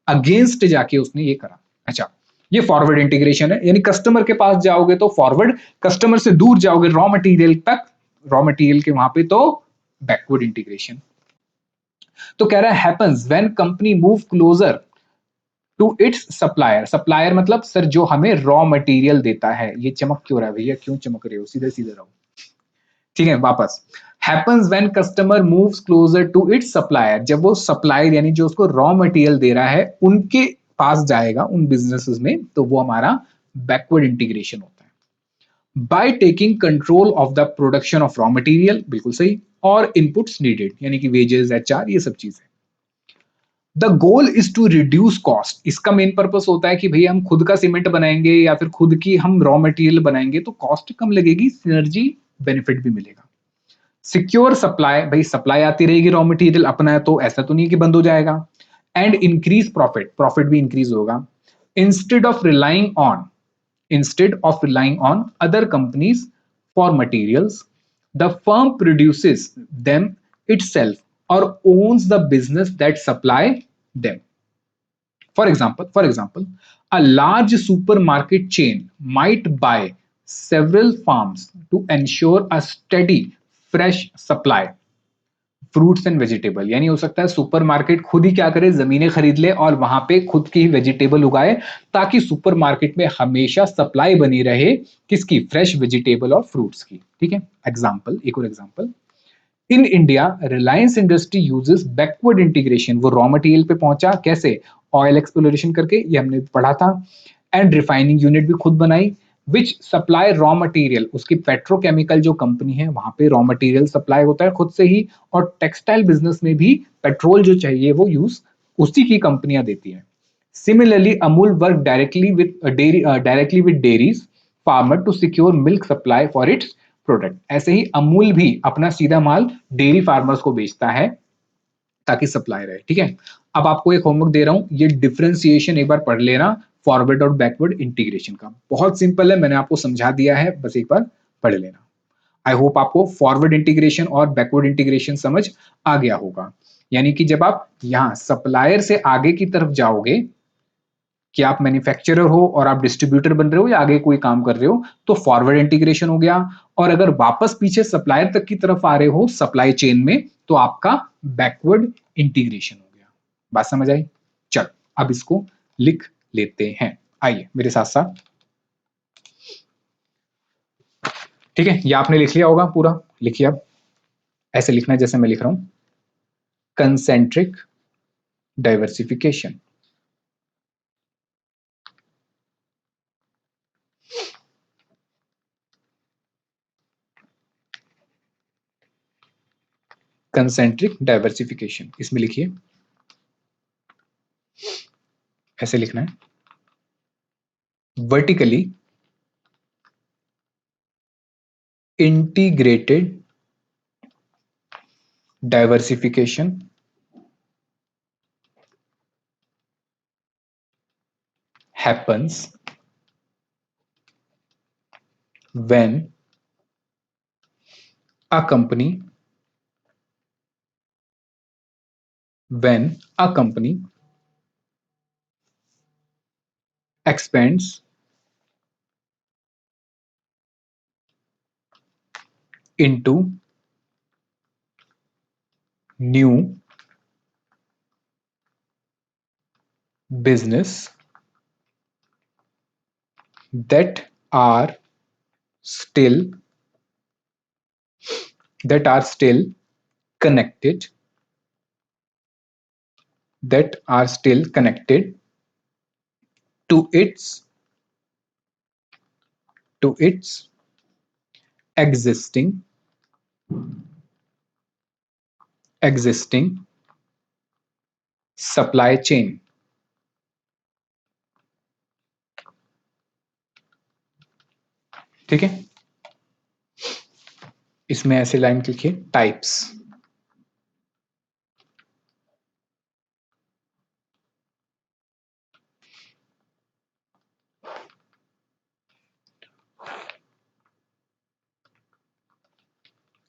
अगेंस्ट जाके उसने ये करा। अच्छा, ये फॉरवर्ड इंटीग्रेशन है, यानी कस्टमर के पास जाओगे तो फॉरवर्ड, कस्टमर से दूर जाओगे रॉ मटेरियल तक, रॉ मटेरियल के वहां पे तो बैकवर्ड इंटीग्रेशन। तो कह रहा है happens when company move closer to its supplier. Supplier मतलब सर जो हमें रॉ मटेरियल देता है। ये चमक क्यों रहा है भैया, क्यों चमक रहे हो, सीधे सीधे रहो। ठीक है, वापस, happens when customer moves closer to its supplier, जब वो सप्लायर यानी जो उसको रॉ मटेरियल दे रहा है उनके पास जाएगा, उन बिजनेसेस में, तो वो हमारा बैकवर्ड इंटीग्रेशन होता है। Bye taking control of the production of raw material, बिल्कुल सही, और इनपुट्स नीडेड यानी कि वेजेस, एचआर, ये सब चीजें। The goal is to reduce cost, इसका मेन पर्पस होता है कि भैया हम खुद का सीमेंट बनाएंगे या फिर खुद की हम रॉ मटेरियल बनाएंगे तो कॉस्ट कम लगेगी, सिनर्जी बेनिफिट भी मिलेगा। सिक्योर सप्लाई, भाई सप्लाई आती रहेगी रॉ मटेरियल अपना है तो ऐसा तो नहीं कि बंद हो जाएगा। एंड इंक्रीज प्रॉफिट, प्रॉफिट भी इंक्रीज होगा। Instead of relying on, instead of relying on other companies for materials, the firm produces them itself or owns the business that supply them. For example, a large supermarket chain might buy several farms to ensure a steady, fresh supply. Fruits and vegetable, यानी हो सकता है supermarket खुद ही क्या करे, जमीनें खरीद ले और वहां पे खुद की वेजिटेबल उगाए, ताकि सुपरमार्केट में हमेशा सप्लाई बनी रहे किसकी, फ्रेश वेजिटेबल और फ्रूट्स की। ठीक है, एग्जाम्पल, एक और example, in India Reliance industry uses backward integration, वो रॉ मटेरियल पे पहुंचा कैसे, ऑयल एक्सप्लोरेशन करके, ये हमने पढ़ा था, एंड रिफाइनिंग यूनिट भी खुद बनाई, विच सप्लाई रॉ मटेरियल, उसकी पेट्रोकेमिकल जो कंपनी है वहां पे रॉ मटेरियल सप्लाई होता है खुद से ही, और टेक्सटाइल बिजनेस में भी पेट्रोल जो चाहिए वो यूज उसी की कंपनियां देती है। Similarly Amul work directly with dairies farmer to secure milk supply for its product. ऐसे ही अमूल भी अपना सीधा माल डेयरी फार्मर्स को बेचता है ताकि सप्लाई रहे। ठीक है, अब आपको एक होमवर्क दे रहा हूं, ये डिफरेंशिएशन एक बार पढ़ लेना, फॉरवर्ड और बैकवर्ड इंटीग्रेशन का, बहुत सिंपल है, मैंने आपको समझा दिया है, बस एक बार पढ़ लेना। आई होप आपको फॉरवर्ड इंटीग्रेशन और बैकवर्ड इंटीग्रेशन समझ आ गया होगा। यानी कि जब आप यहां सप्लायर से आगे की तरफ जाओगे, कि आप मैन्युफैक्चरर हो और आप डिस्ट्रीब्यूटर बन रहे हो या आगे कोई काम कर रहे हो, तो फॉरवर्ड इंटीग्रेशन हो गया, और अगर वापस पीछे सप्लायर तक की तरफ आ रहे हो सप्लाई चेन में, तो आपका बैकवर्ड इंटीग्रेशन हो गया। बात समझ आई? चलो अब इसको लिख लेते हैं, आइए मेरे साथ साथ। ठीक है, ये आपने लिख लिया होगा पूरा, लिखिए अब, ऐसे लिखना है जैसे मैं लिख रहा हूं, कंसेंट्रिक डाइवर्सिफिकेशन। कंसेंट्रिक डाइवर्सिफिकेशन, इसमें लिखिए, ऐसे लिखना है, vertically integrated diversification happens when a company expands into new business that are still that are still connected to its existing existing supply chain। ठीक है, इसमें ऐसे लाइन लिखिए, टाइप्स।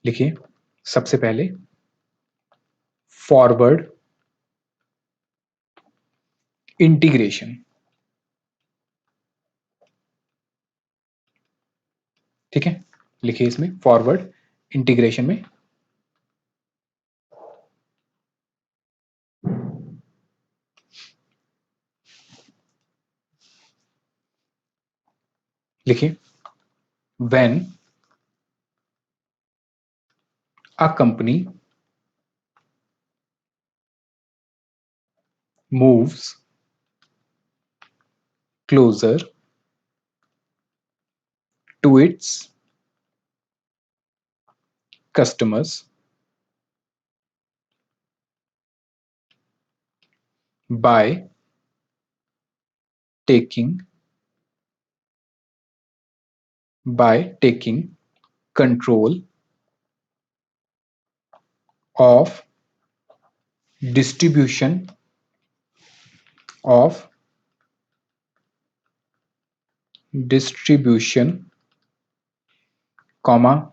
लिखिए, सबसे पहले फॉरवर्ड इंटीग्रेशन। ठीक है, लिखिए इसमें फॉरवर्ड इंटीग्रेशन में लिखिए, when a company moves closer to its customers by taking taking control of distribution of distribution, comma,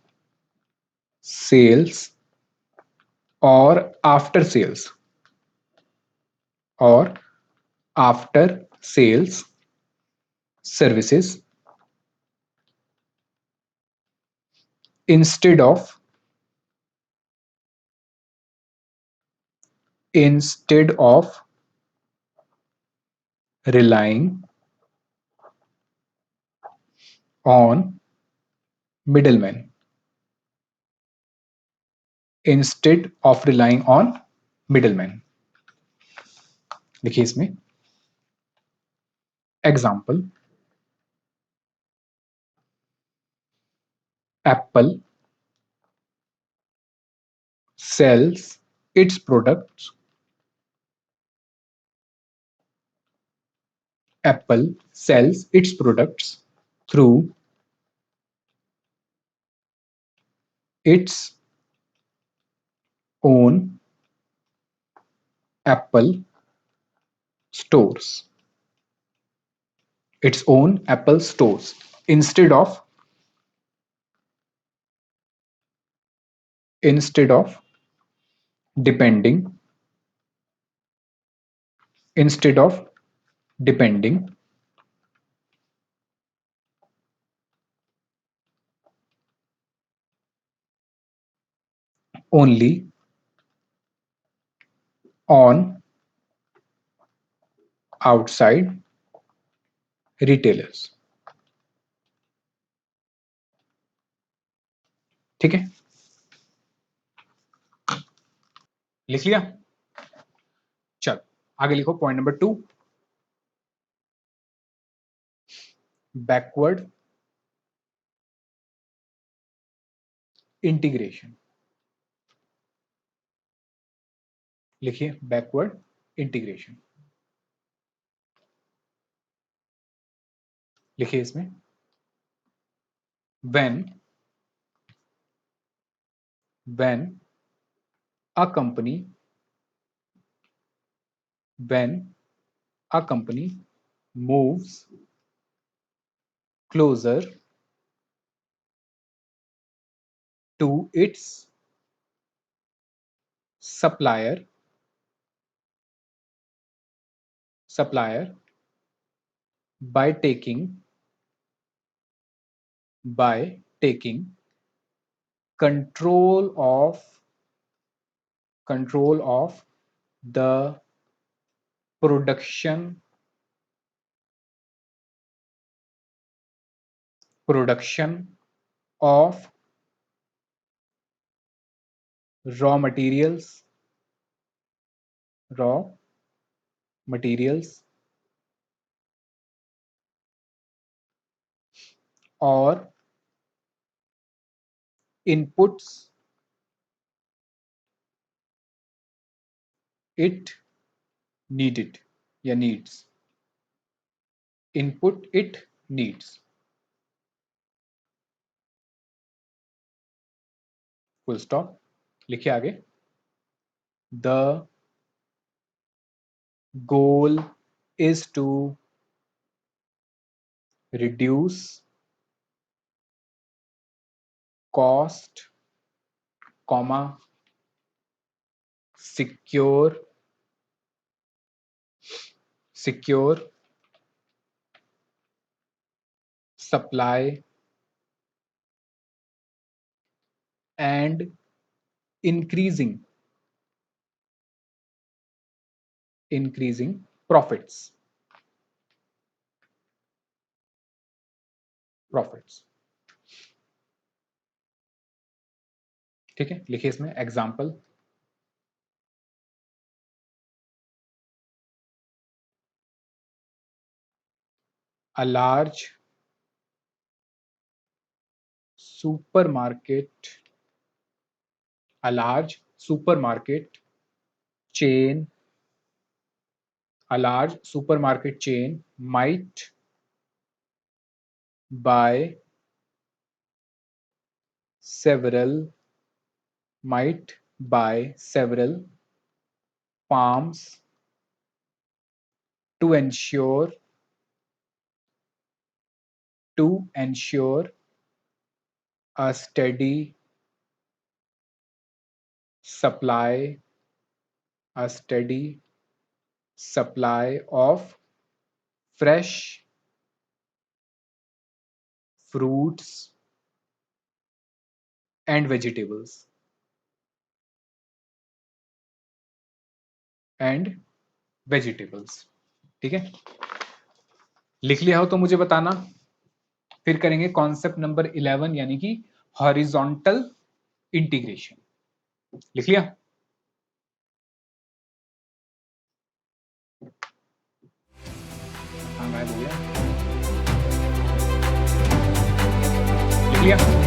sales or after sales or after sales services instead of relying on middlemen। instead of relying on middlemen. देखिए इसमें example, Apple sells its products. Apple sells its products through its own Apple stores. Its own Apple stores instead of depending instead of depending only on outside retailers. ठीक है, लिख लिया? चल आगे लिखो point number 2, backward integration. लिखिए backward integration, लिखिए इसमें when a company when a company moves closer to its supplier by taking control of the production of raw materials or inputs it needed या needs full stop। लिखिए आगे, the goal is to reduce cost, comma, secure supply and increasing profits। ठीक है, लिखिए इसमें example, a large supermarket chain might buy several farms to ensure a steady supply of fresh fruits and vegetables ठीक है, लिख लिया हो तो मुझे बताना। फिर करेंगे कॉन्सेप्ट नंबर 11 यानी कि हॉरिजॉन्टल इंटीग्रेशन। लिख लिया? हाँ, गायब हो गया। लिख लिया?